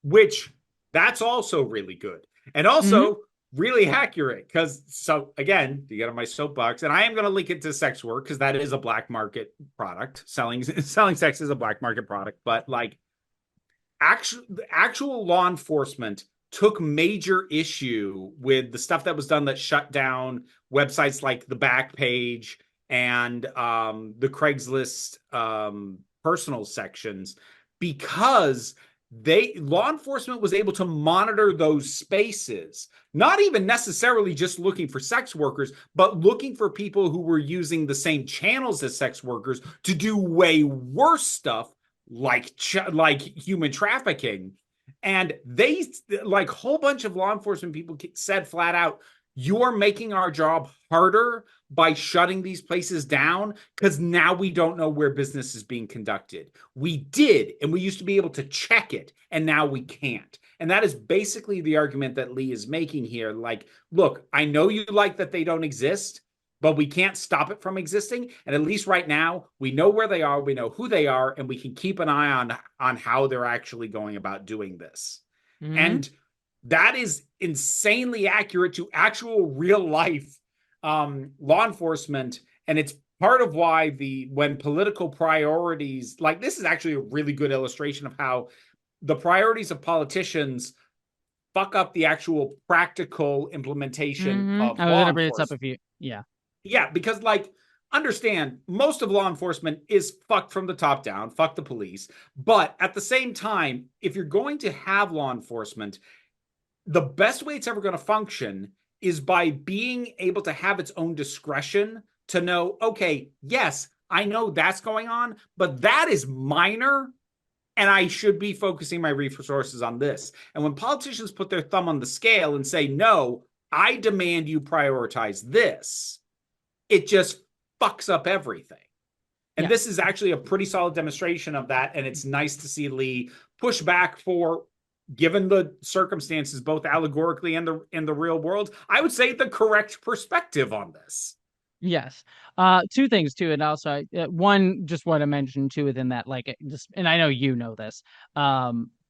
Which that's also really good. And Mm-hmm. also really accurate. Because so again, you get on my soapbox, and I am gonna link it to sex work because that is a black market product. Selling sex is a black market product, but like actual law enforcement took major issue with the stuff that was done that shut down websites like the Backpage and the Craigslist personal sections because they law enforcement was able to monitor those spaces, not even necessarily just looking for sex workers, but looking for people who were using the same channels as sex workers to do way worse stuff like human trafficking. And they like a whole bunch of law enforcement people said flat out, you're making our job harder by shutting these places down because now we don't know where business is being conducted. We did, and we used to be able to check it, and now we can't. And that is basically the argument that Lee is making here. Like, look, I know you like that they don't exist, but we can't stop it from existing. And at least right now, we know where they are, we know who they are, and we can keep an eye on how they're actually going about doing this. Mm-hmm. And that is insanely accurate to actual real life law enforcement. And it's part of why when political priorities, like this is actually a really good illustration of how the priorities of politicians fuck up the actual practical implementation Mm-hmm. of I was law gonna bring this up enforcement. if you, yeah, Yeah, because like understand most of law enforcement is fucked from the top down, fuck the police. But at the same time, if you're going to have law enforcement, the best way it's ever going to function is by being able to have its own discretion to know, okay, yes, I know that's going on, but that is minor and I should be focusing my resources on this. And when politicians put their thumb on the scale and say, no, I demand you prioritize this, it just fucks up everything. And this yes. is actually a pretty solid demonstration of that. And it's nice to see Lee push back for, given the circumstances, both allegorically and in the real world, I would say the correct perspective on this. Yes. Two things too, and also one just want to mention too within that, like just, and I know you know this.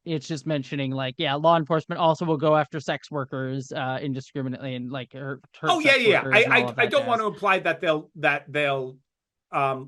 It's just mentioning like, yeah, law enforcement also will go after sex workers indiscriminately and like hurt Oh yeah, sex yeah. workers and all I of I that don't want jazz. to imply that they'll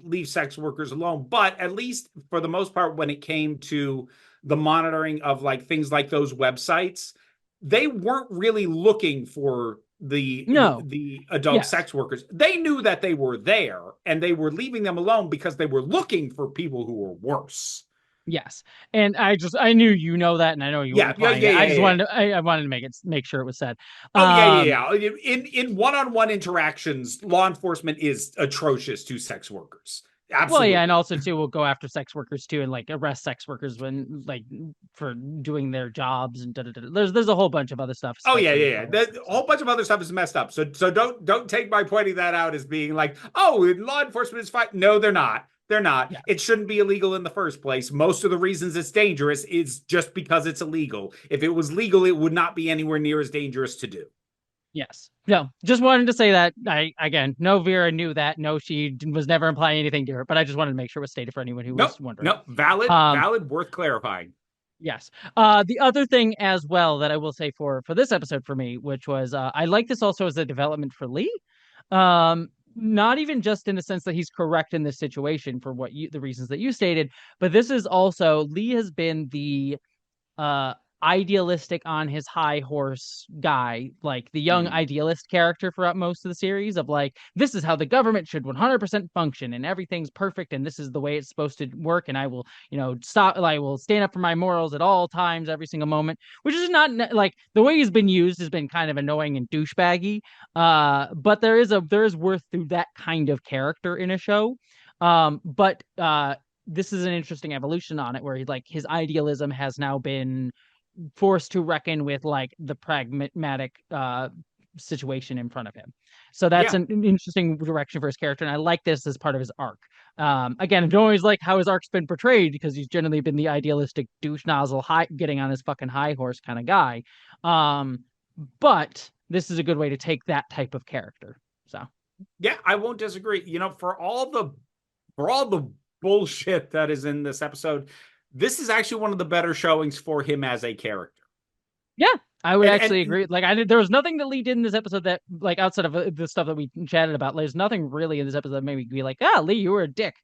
leave sex workers alone, but at least for the most part, when it came to the monitoring of like things like those websites, they weren't really looking for No. the adult Yes. sex workers. They knew that they were there, and they were leaving them alone because they were looking for people who were worse. Yes. And I knew you know that, and I know you were Yeah, yeah, implying yeah, it. I yeah, just yeah. I wanted to make sure it was said. Oh yeah, Um, yeah, yeah. In one-on-one interactions, law enforcement is atrocious to sex workers. Well, yeah, and Absolutely. also too, we'll go after sex workers too, and like arrest sex workers when like for doing their jobs and da da da. There's a whole bunch of other stuff, Oh yeah, especially yeah, with yeah. law enforcement. A So whole bunch of other stuff is messed up. So don't take my pointing that out as being like, oh, law enforcement is fine. No, they're not. They're not. yeah, It shouldn't be illegal in the first place. Most of the reasons it's dangerous is just because it's illegal. If it was legal, it would not be anywhere near as dangerous to do. Yes. No, just wanted to say that. I again, no, Vera knew that. No, she was never implying anything to her, but I just wanted to make sure it was stated for anyone who Nope, was wondering. nope, valid, Um, valid, worth clarifying. yes. The other thing as well that I will say for this episode for me, which was I like this also as a development for Lee. Not even just in the sense that he's correct in this situation for the reasons that you stated, but this is also Lee has been the uh idealistic on his high horse guy, like the young Mhm. idealist character throughout most of the series of like, this is how the government should 100% function and everything's perfect and this is the way it's supposed to work and I will, I will stand up for my morals at all times every single moment, which is not like the way he's been used has been kind of annoying and douchebaggy. But there is worth through that kind of character in a show. But this is an interesting evolution on it where he's like his idealism has now been forced to reckon with like the pragmatic situation in front of him. So that's Yeah, an interesting direction for his character, and I like this as part of his arc. Again, I don't always like how his arc's been portrayed because he's generally been the idealistic douche nozzle, getting on his fucking high horse kind of guy. Um, but this is a good way to take that type of character. So yeah, I won't disagree. For all the bullshit that is in this episode, this is actually one of the better showings for him as a character. yeah, I would actually And agree. Like there was nothing that Lee did in this episode that, like, outside of the stuff that we chatted about, there's nothing really in this episode that made me be like, ah, Lee, you were a dick.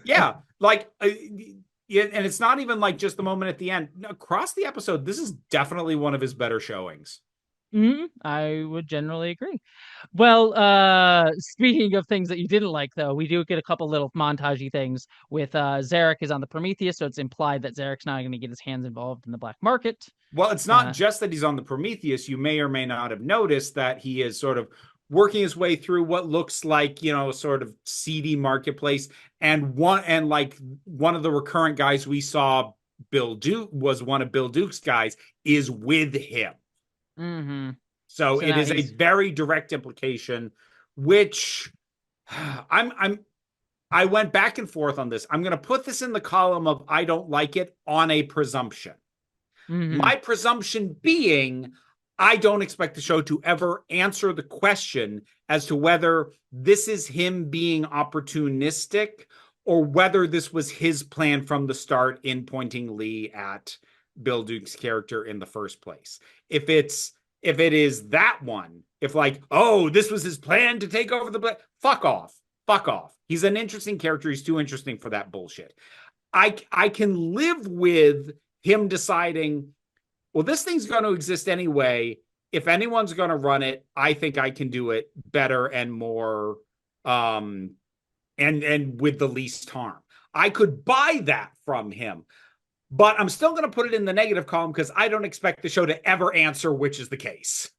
yeah, like yeah, and it's not even like just the moment at the end. Across the episode, this is definitely one of his better showings. I would generally agree. Well, speaking of things that you didn't like, though, we do get a couple little montagey things with Zarek is on the Prometheus, so it's implied that Zarek's not going to get his hands involved in the black market. Well, it's not Uh, just that he's on the Prometheus. You may or may not have noticed that he is sort of working his way through what looks like, sort of seedy marketplace. And one of the recurrent guys we saw, Bill Duke, was one of Bill Duke's guys, is with him. mm-hmm. So So it now is a he's very direct implication, which I went back and forth on this. I'm going to put this in the column of I don't like it on a presumption. mm-hmm. My presumption being, I don't expect the show to ever answer the question as to whether this is him being opportunistic or whether this was his plan from the start in pointing Lee at Bill Duke's character in the first place. If it is that one, if like, oh, this was his plan to take over fuck off. Fuck off. He's an interesting character. He's too interesting for that bullshit. I can live with him deciding, well, this thing's going to exist anyway. If anyone's going to run it, I think I can do it better and more, and with the least harm. I could buy that from him, but I'm still going to put it in the negative column because I don't expect the show to ever answer which is the case.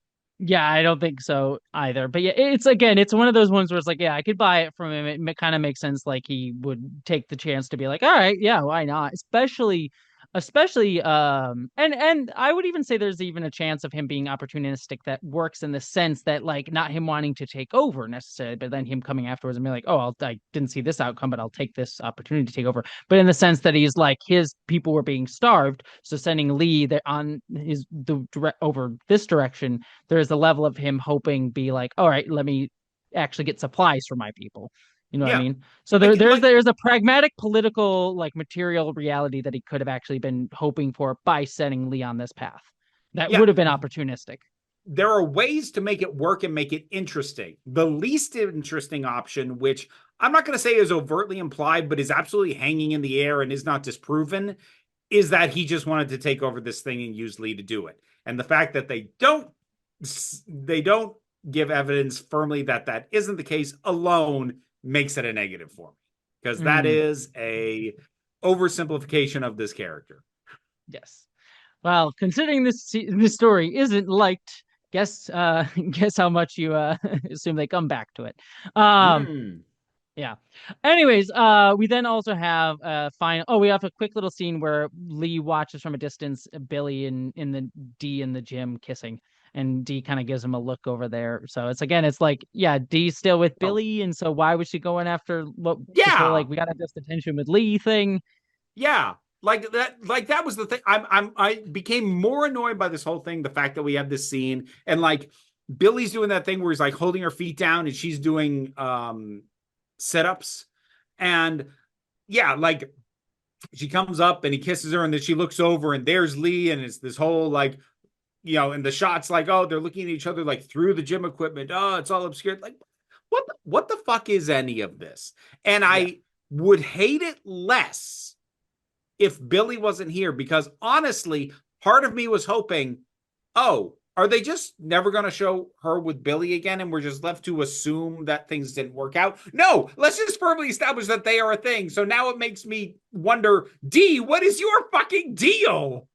Yeah, I don't think so either. But yeah, it's one of those ones where it's like, yeah, I could buy it from him. It kind of makes sense. Like he would take the chance to be like, all right, yeah, why not? Especially, and I would even say there's even a chance of him being opportunistic that works in the sense that like not him wanting to take over necessarily, but then him coming afterwards and be like, oh, I didn't see this outcome, but I'll take this opportunity to take over. But in the sense that he's like his people were being starved, so sending Lee there on the direct over this direction, there's a level of him hoping be like, all right, let me actually get supplies for my people. You know what I Yeah, mean? So like like there's a pragmatic political like material reality that he could have actually been hoping for by setting Lee on this path. That yeah, would have been opportunistic. there are ways to make it work and make it interesting. The least interesting option, which I'm not going to say is overtly implied, but is absolutely hanging in the air and is not disproven, is that he just wanted to take over this thing and use Lee to do it. And the fact that they don't give evidence firmly that that isn't the case alone makes it a negative for me, because that Mm, is a oversimplification of this character. yes. Well, considering this story isn't liked, guess guess how much you assume they come back to it. Um, Mm. Yeah. Anyways, we then also have final. Oh, we have a quick little scene where Lee watches from a distance Billy in the D in the gym kissing, and D kind of gives him a look over there. So it's like, yeah, D's still with Oh, Billy, and so why was she going after what this whole yeah. like we gotta just attention with Lee thing? Yeah, like that was the thing. I became more annoyed by this whole thing, the fact that we have this scene, and like Billy's doing that thing where he's like holding her feet down and she's doing sit-ups. And yeah, like she comes up and he kisses her, and then she looks over and there's Lee, and it's this whole like, and the shots like, oh, they're looking at each other like through the gym equipment. Oh, it's all obscured. Like, what the fuck is any of this? And Yeah. I would hate it less if Billy wasn't here, because honestly, part of me was hoping, oh, are they just never going to show her with Billy again and we're just left to assume that things didn't work out? No, let's just firmly establish that they are a thing. So now it makes me wonder, D, what is your fucking deal?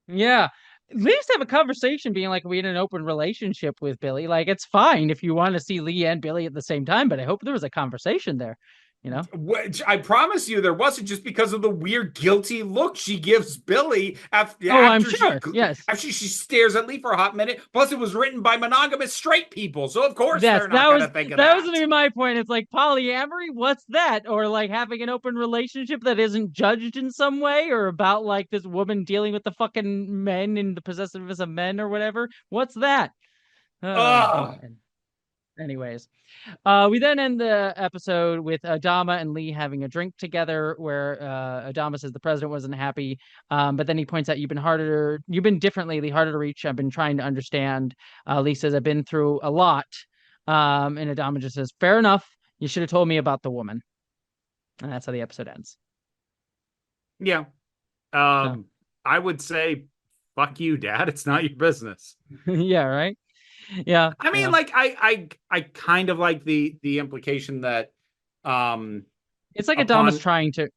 Yeah. At least have a conversation being like, we in an open relationship with Billy. Like, it's fine if you want to see Lee and Billy at the same time, but I hope there was a conversation there, you know? Which I promise you there wasn't, just because of the weird guilty look she gives Billy after, Oh, I'm after she sure. Yes. after she stares at Lee for a hot minute. Plus, it was written by monogamous straight people, so of course Yes, they're not going to think of that that. was gonna be my point. It's like polyamory, what's that? Or like having an open relationship that isn't judged in some way, or about like this woman dealing with the fucking men and the possessiveness of men or whatever. What's that? Ugh. Man. Anyways, we then end the episode with Adama and Lee having a drink together, where Adama says the president wasn't happy, but then he points out, you've been different lately, harder to reach. I've been trying to understand. Lee says, I've been through a lot, and Adama just says, fair enough. You should have told me about the woman, and that's how the episode ends. Yeah. So, I would say, fuck you, Dad. It's not your business. yeah, right. Yeah, I mean, yeah. like, I kind of like the implication that, um, It's like Adama's upon trying to.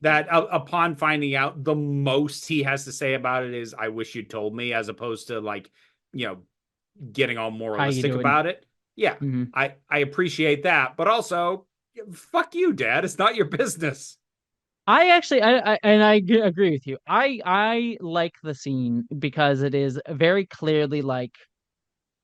upon finding out, the most he has to say about it is, I wish you'd told me, as opposed to like, you know, getting all How you moralistic doing? about it. Yeah, Mm-hmm. I appreciate that, but also, fuck you, Dad. It's not your business. I actually, agree with you. I like the scene because it is very clearly like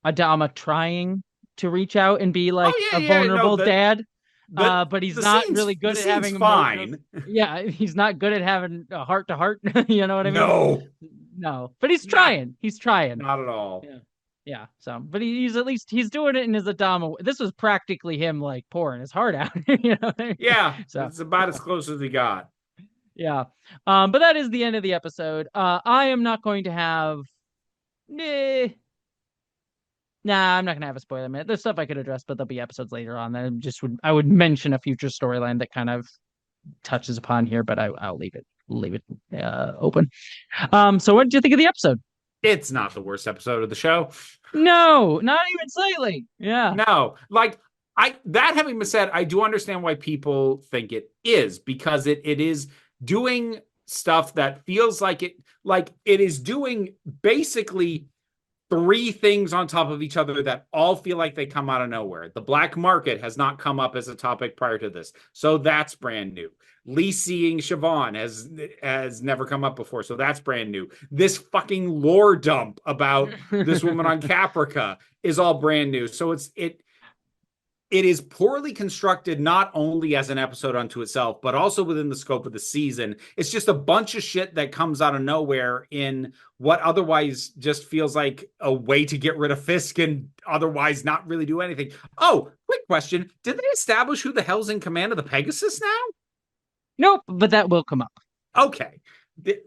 Adama trying to reach out and be like Oh a yeah, yeah. No, vulnerable dad, the but he's the not scene's really the good at scene's having emotional. fine. Yeah, he's not good at having a heart to heart. You know what I mean? No, No, but he's not trying. He's trying. not at all. Yeah, yeah. So, but he's at least he's doing it in his Adama. This was practically him like pouring his heart out. You know what I mean? Yeah, So. it's about as close as he got. Yeah. But that is the end of the episode. I am not going to have eh, nah, I'm not gonna have a spoiler minute. There's stuff I could address, but there'll be episodes later on that I would mention a future storyline that kind of touches upon here, but I'll leave it open. So what did you think of the episode? It's not the worst episode of the show. No, not even slightly. Yeah. No, like, that having been said, I do understand why people think it is, because it is doing stuff that feels like it is doing basically three things on top of each other that all feel like they come out of nowhere. The black market has not come up as a topic prior to this, so that's brand new. Lee seeing Siobhan has never come up before, so that's brand new. This fucking lore dump about this woman on Caprica is all brand new. So it is poorly constructed, not only as an episode unto itself, but also within the scope of the season. It's just a bunch of shit that comes out of nowhere in what otherwise just feels like a way to get rid of Fisk and otherwise not really do anything. Oh, quick question. Did they establish who the hell's in command of the Pegasus now? Nope, but that will come up. Okay.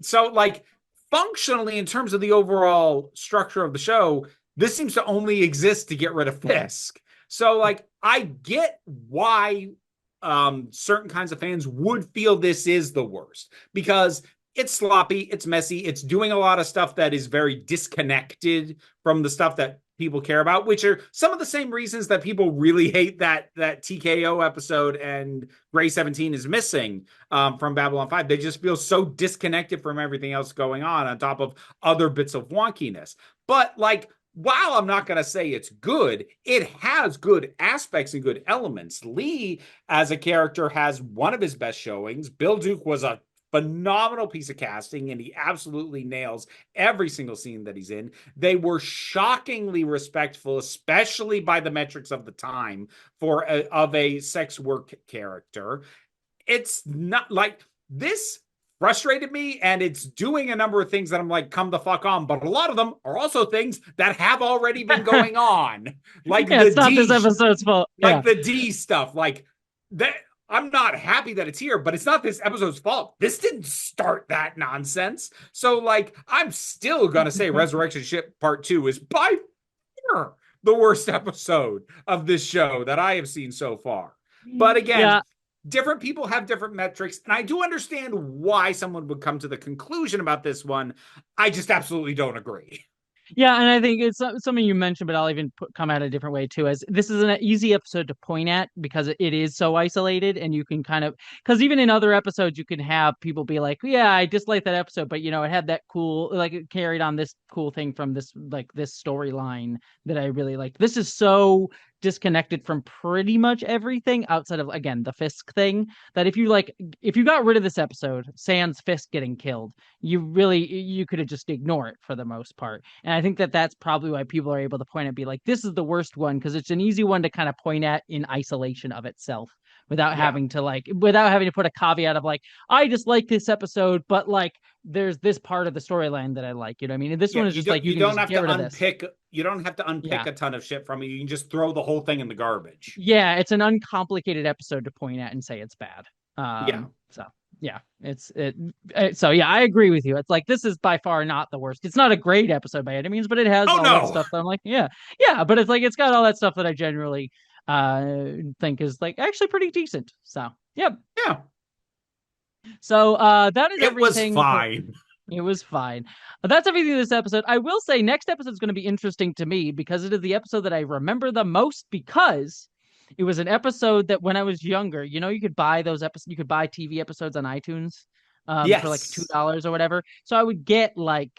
So, like, functionally, in terms of the overall structure of the show, this seems to only exist to get rid of Fisk. So, like, I get why certain kinds of fans would feel this is the worst, because it's sloppy, it's messy, it's doing a lot of stuff that is very disconnected from the stuff that people care about, which are some of the same reasons that people really hate that TKO episode and Gray 17 is missing from Babylon 5. They just feel so disconnected from everything else going on top of other bits of wonkiness. But, like, while I'm not going to say it's good, it has good aspects and good elements. Lee, as a character, has one of his best showings. Bill Duke was a phenomenal piece of casting, and he absolutely nails every single scene that he's in. They were shockingly respectful, especially by the metrics of the time, of a sex work character. It's not like this frustrated me, and it's doing a number of things that I'm like, come the fuck on. But a lot of them are also things that have already been going on, like Yeah, the it's not this D, episode's fault. Yeah. stuff. Like that, I'm not happy that it's here, but it's not this episode's fault. This didn't start that nonsense. So, like, I'm still gonna say Resurrection Ship Part Two is by far the worst episode of this show that I have seen so far. But again, Yeah, different people have different metrics, and I do understand why someone would come to the conclusion about this one. I just absolutely don't agree. yeah, and I think it's something you mentioned, but I'll even come at it a different way too. As this is an easy episode to point at because it is so isolated, and you can kind of because even in other episodes, you can have people be like, "Yeah, I dislike that episode, but it had that cool, like it carried on this cool thing from this this storyline that I really liked." This is so disconnected from pretty much everything outside of again the Fisk thing that if you got rid of this episode, sans Fisk getting killed, you could have just ignore it for the most part. And I think that that's probably why people are able to point at be like, this is the worst one because it's an easy one to kind of point at in isolation of itself without Yeah. having to put a caveat of like, I just like this episode, but like there's this part of the storyline that I like. You know what I mean? And this Yeah, one is just like you you can don't just have get to rid of this. unpick you don't have to unpick Yeah. a ton of shit from it. You can just throw the whole thing in the garbage. Yeah, it's an uncomplicated episode to point at and say it's bad. Yeah. So yeah, so yeah, I agree with you. It's like this is by far not the worst. It's not a great episode by any means, but it has Oh all that no. stuff that I'm like, yeah, yeah. But it's like it's got all that stuff that I generally think is like actually pretty decent. So yep. Yeah. So that is It was everything for fine. it was fine. That's everything in this episode. I will say next episode is going to be interesting to me because it is the episode that I remember the most because it was an episode that when I was younger, you could buy those episodes, you could buy TV episodes on iTunes for like Yes. $2 or whatever. So I would get like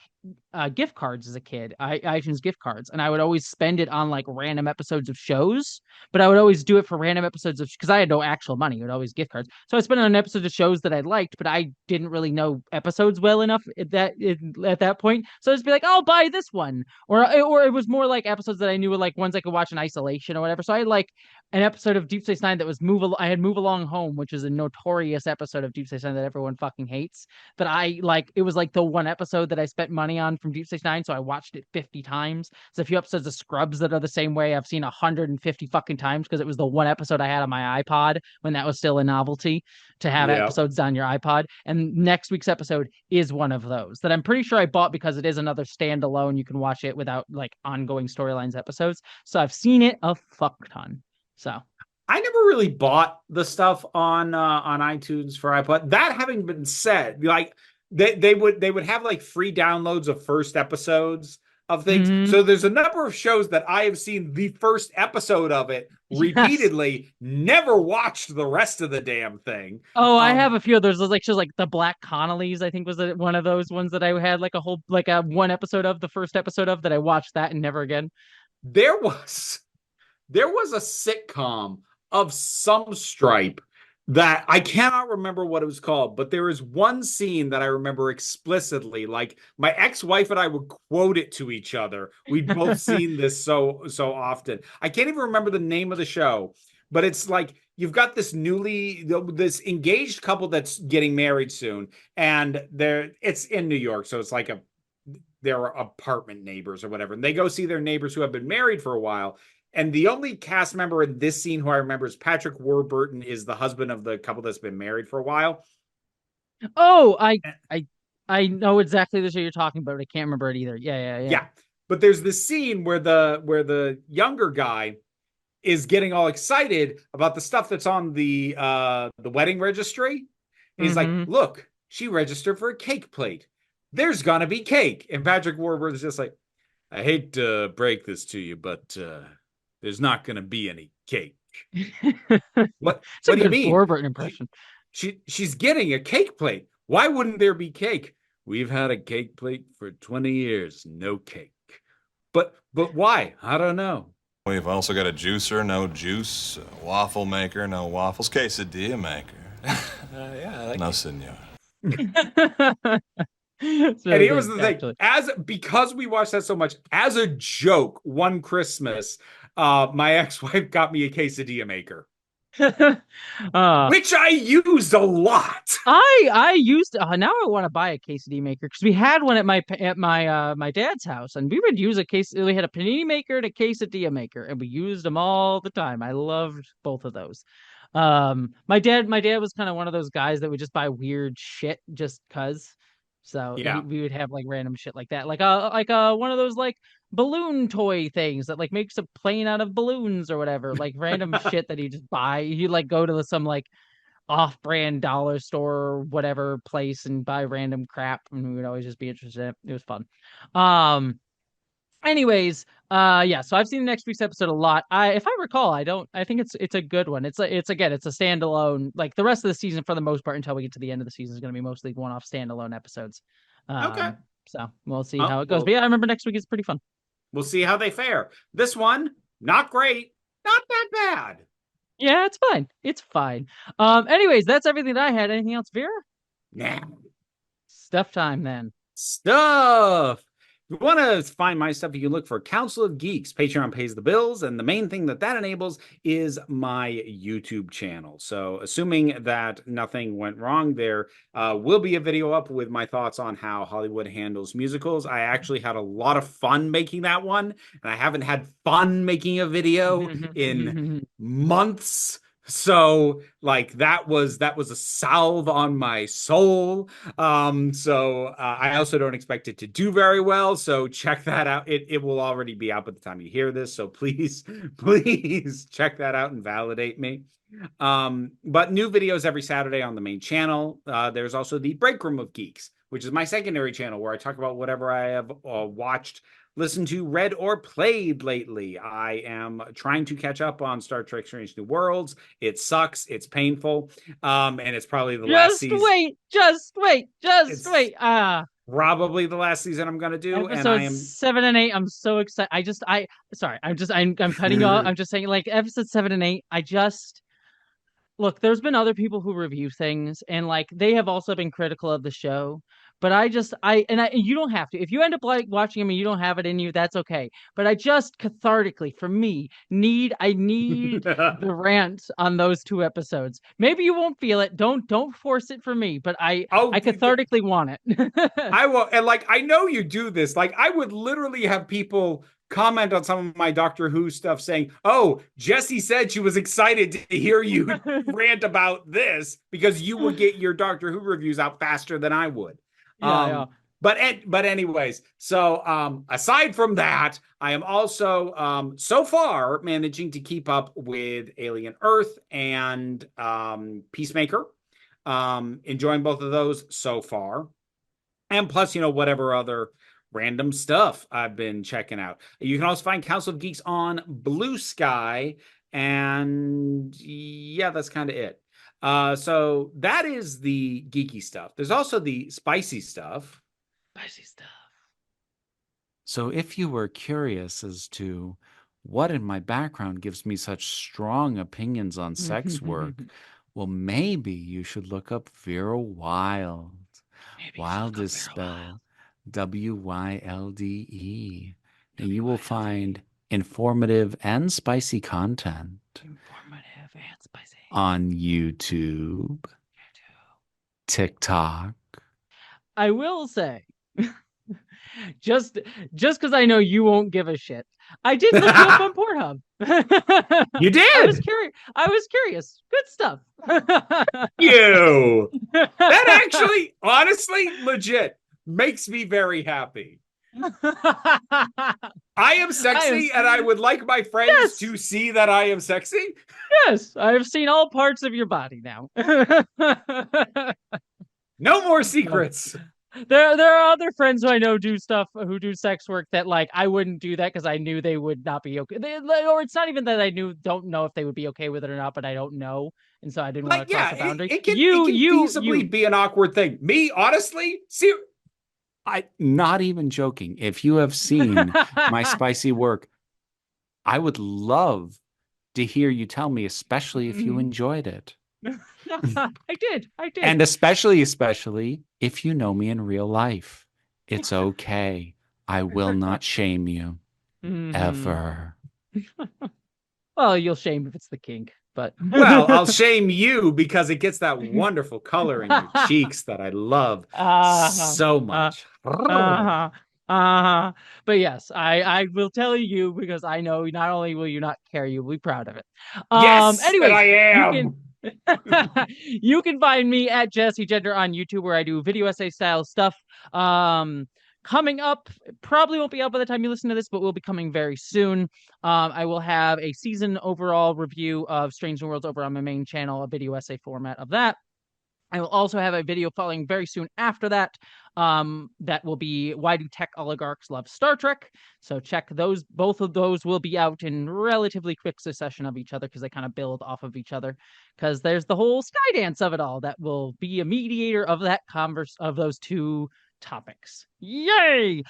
gift cards as a kid, iTunes gift cards, and I would always spend it on like random episodes of shows. But I would always do it for random episodes of because I had no actual money. It would always gift cards, so I spent it on episodes of shows that I liked, but I didn't really know episodes well enough at that point. So I'd just be like, I'll buy this one, or it was more like episodes that I knew were like ones I could watch in isolation or whatever. So I had like an episode of Deep Space Nine that was I had Move Along Home, which is a notorious episode of Deep Space Nine that everyone fucking hates. But I like it was like the one episode that I spent money on from Deep Space Nine, so I watched it 50 times. There's a few episodes of Scrubs that are the same way. I've seen 150 fucking times because it was the one episode I had on my iPod when that was still a novelty to have Yeah. episodes on your iPod. And next week's episode is one of those that I'm pretty sure I bought because it is another standalone. You can watch it without like ongoing storylines episodes. So I've seen it a fuck ton. So I never really bought the stuff on iTunes for iPod. That having been said, like they would have like free downloads of first episodes of things. mm-hmm. So there's a number of shows that I have seen the first episode of it Yes. repeatedly, never watched the rest of the damn thing. Oh, I have a few of those. There's like shows like the Black Connolly's, I think was one of those ones that I had like a whole like a one episode of the first episode of that I watched that and never again. There was there was a sitcom of some stripe that I cannot remember what it was called, but there is one scene that I remember explicitly. Like my ex-wife and I would quote it to each other. We'd both seen this so often. I can't even remember the name of the show, but it's like you've got this this engaged couple that's getting married soon, and it's in New York, so it's like their apartment neighbors or whatever, and they go see their neighbors who have been married for a while. And the only cast member in this scene who I remember is Patrick Warburton, is the husband of the couple that's been married for a while. Oh, I know exactly the show you're talking about, but I can't remember it either. Yeah. But there's this scene where the younger guy is getting all excited about the stuff that's on the wedding registry. And he's like, Mm-hmm. look, she registered for a cake plate. There's gonna be cake. And Patrick Warburton's just like, I hate to break this to you, but there's not gonna be any cake. What It's a what do you good mean? Warburton impression. She's getting a cake plate. Why wouldn't there be cake? We've had a cake plate for 20 years, no cake. But why? I don't know. We've also got a juicer, no juice, a waffle maker, no waffles, quesadilla maker. Yeah, I like no, senor. It's And really here was good, the thing, actually. because we watched that so much, as a joke, one Christmas, my ex-wife got me a quesadilla maker. Which I used a lot. I used now I want to buy a quesadilla maker because we had one at my dad's house, and we would use a case. We had a panini maker and a quesadilla maker, and we used them all the time. I loved both of those. My dad was kind of one of those guys that would just buy weird shit just cuz. So Yeah. we would have like random shit like that, like one of those like balloon toy things that like makes a plane out of balloons or whatever, like random shit that he just buy. He'd like go to some like off-brand dollar store or whatever place and buy random crap, and we would always just be interested in it. It was fun. Anyways, yeah, so I've seen next week's episode a lot. If I recall, I think it's a good one. It's again, it's a standalone. Like the rest of the season for the most part until we get to the end of the season is going to be mostly one-off standalone episodes. Okay. So we'll see how it goes. But yeah, I remember next week is pretty fun. We'll see how they fare. This one, not great, not that bad. Yeah, it's fine. It's fine. Anyways, that's everything that I had. Anything else, Vera? Nah. Stuff time then. Stuff. If you want to find my stuff, you can look for Council of Geeks. Patreon pays the bills, and the main thing that enables is my YouTube channel. So assuming that nothing went wrong, there will be a video up with my thoughts on how Hollywood handles musicals. I actually had a lot of fun making that one, and I haven't had fun making a video in months. So like that was a salve on my soul. I also don't expect it to do very well. So check that out. It will already be out by the time you hear this. So please check that out and validate me. But new videos every Saturday on the main channel. There's also the Break Room of Geeks, which is my secondary channel where I talk about whatever I have watched, listened to, read, or played lately. I am trying to catch up on Star Trek Strange New Worlds. It sucks. It's painful. And it's probably the last season. Just wait. Probably the last season I'm going to do. Episodes And I am 7 and 8. I'm so excited. I'm cutting you off. I'm just saying, like, episode 7 and 8, look, there's been other people who review things, and like they have also been critical of the show. But you don't have to. If you end up like watching them and you don't have it in you, that's okay. But I just cathartically, for me, need the rant on those 2 episodes. Maybe you won't feel it. Don't force it for me. But I cathartically want it. I will, and like I know you do this. Like I would literally have people comment on some of my Doctor Who stuff saying, "Oh, Jessie said she was excited to hear you rant about this because you would get your Doctor Who reviews out faster than I would." Yeah. But anyways, so aside from that, I am also so far managing to keep up with Alien Earth and Peacemaker. Enjoying both of those so far. And plus, whatever other random stuff I've been checking out. You can also find Council of Geeks on Blue Sky. And yeah, that's kind of it. So that is the geeky stuff. There's also the spicy stuff. So if you were curious as to what in my background gives me such strong opinions on sex work, well, maybe you should look up Vera Wild. Wild is spelled WYLDE. And you will find informative and spicy content on YouTube, TikTok. I will say, just because I know you won't give a shit, I did look you up on Pornhub. You did? I was curious. Good stuff. You. That actually, honestly, legit makes me very happy. I am sexy, and I would like my friends to see that I am sexy. Yes, I have seen all parts of your body now. No more secrets. There are other friends who I know who do sex work that like I wouldn't do that because I knew they would not be okay. Or it's not even that I don't know if they would be okay with it or not, but I don't know, and so I didn't want to cross the boundary. It can feasibly be an awkward thing. Me, honestly, not even joking. If you have seen my spicy work, I would love to hear you tell me, especially if you enjoyed it. I did. And especially if you know me in real life. It's okay. I will not shame you. Ever. Well, you'll shame if it's the kink. but Well, I'll shame you because it gets that wonderful color in your cheeks that I love so much. Uh-huh. Uh-huh. But yes, I will tell you because I know not only will you not care, you'll be proud of it. Yes, and Anyways, I you am. can you can find me at Jesse Gender on YouTube where I do video essay style stuff. Coming up, probably won't be out by the time you listen to this, but will be coming very soon. I will have a season overall review of Strange New Worlds over on my main channel, a video essay format of that. I will also have a video following very soon after that. That will be Why Do Tech Oligarchs Love Star Trek? So check those. Both of those will be out in relatively quick succession of each other because they kind of build off of each other. Because there's the whole Skydance of it all that will be a mediator of that converse of those two topics. Yay!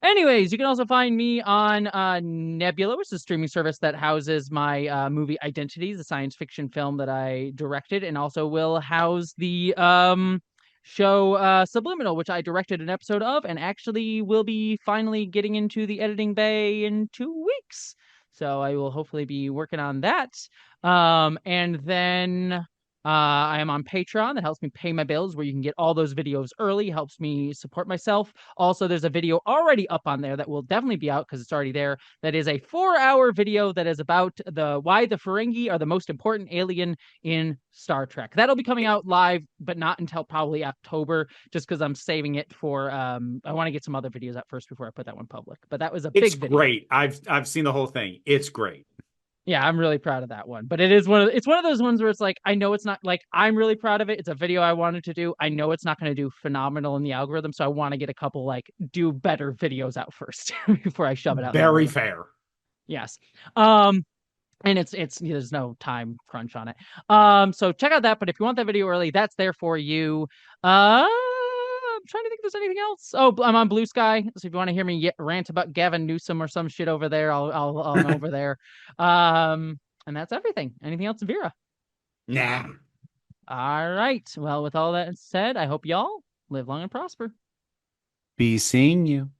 Anyways, you can also find me on Nebula, which is a streaming service that houses my movie Identities, the science fiction film that I directed, and also will house the show Subliminal, which I directed an episode of, and actually will be finally getting into the editing bay in 2 weeks. So I will hopefully be working on that. And then I am on Patreon that helps me pay my bills, where you can get all those videos early, helps me support myself. Also, there's a video already up on there that will definitely be out because it's already there. That is a 4-hour video that is about why the Ferengi are the most important alien in Star Trek. That'll be coming out live, but not until probably October, just because I'm saving it for I want to get some other videos out first before I put that one public. But that was a big video. Great. I've seen the whole thing. It's great. Yeah, I'm really proud of that one. But it's one of those ones where it's like, I know it's not like, I'm really proud of it. It's a video I wanted to do. I know it's not going to do phenomenal in the algorithm, so I want to get a couple like do better videos out first before I shove it out. Very fair. Yes. And it's there's no time crunch on it. So check out that, but if you want that video early, that's there for you. I'm trying to think if there's anything else. Oh, I'm on Blue Sky, so if you want to hear me rant about Gavin Newsom or some shit over there, I'm over there. And that's everything. Anything else, Vera? Nah. All right. Well, with all that said, I hope y'all live long and prosper. Be seeing you.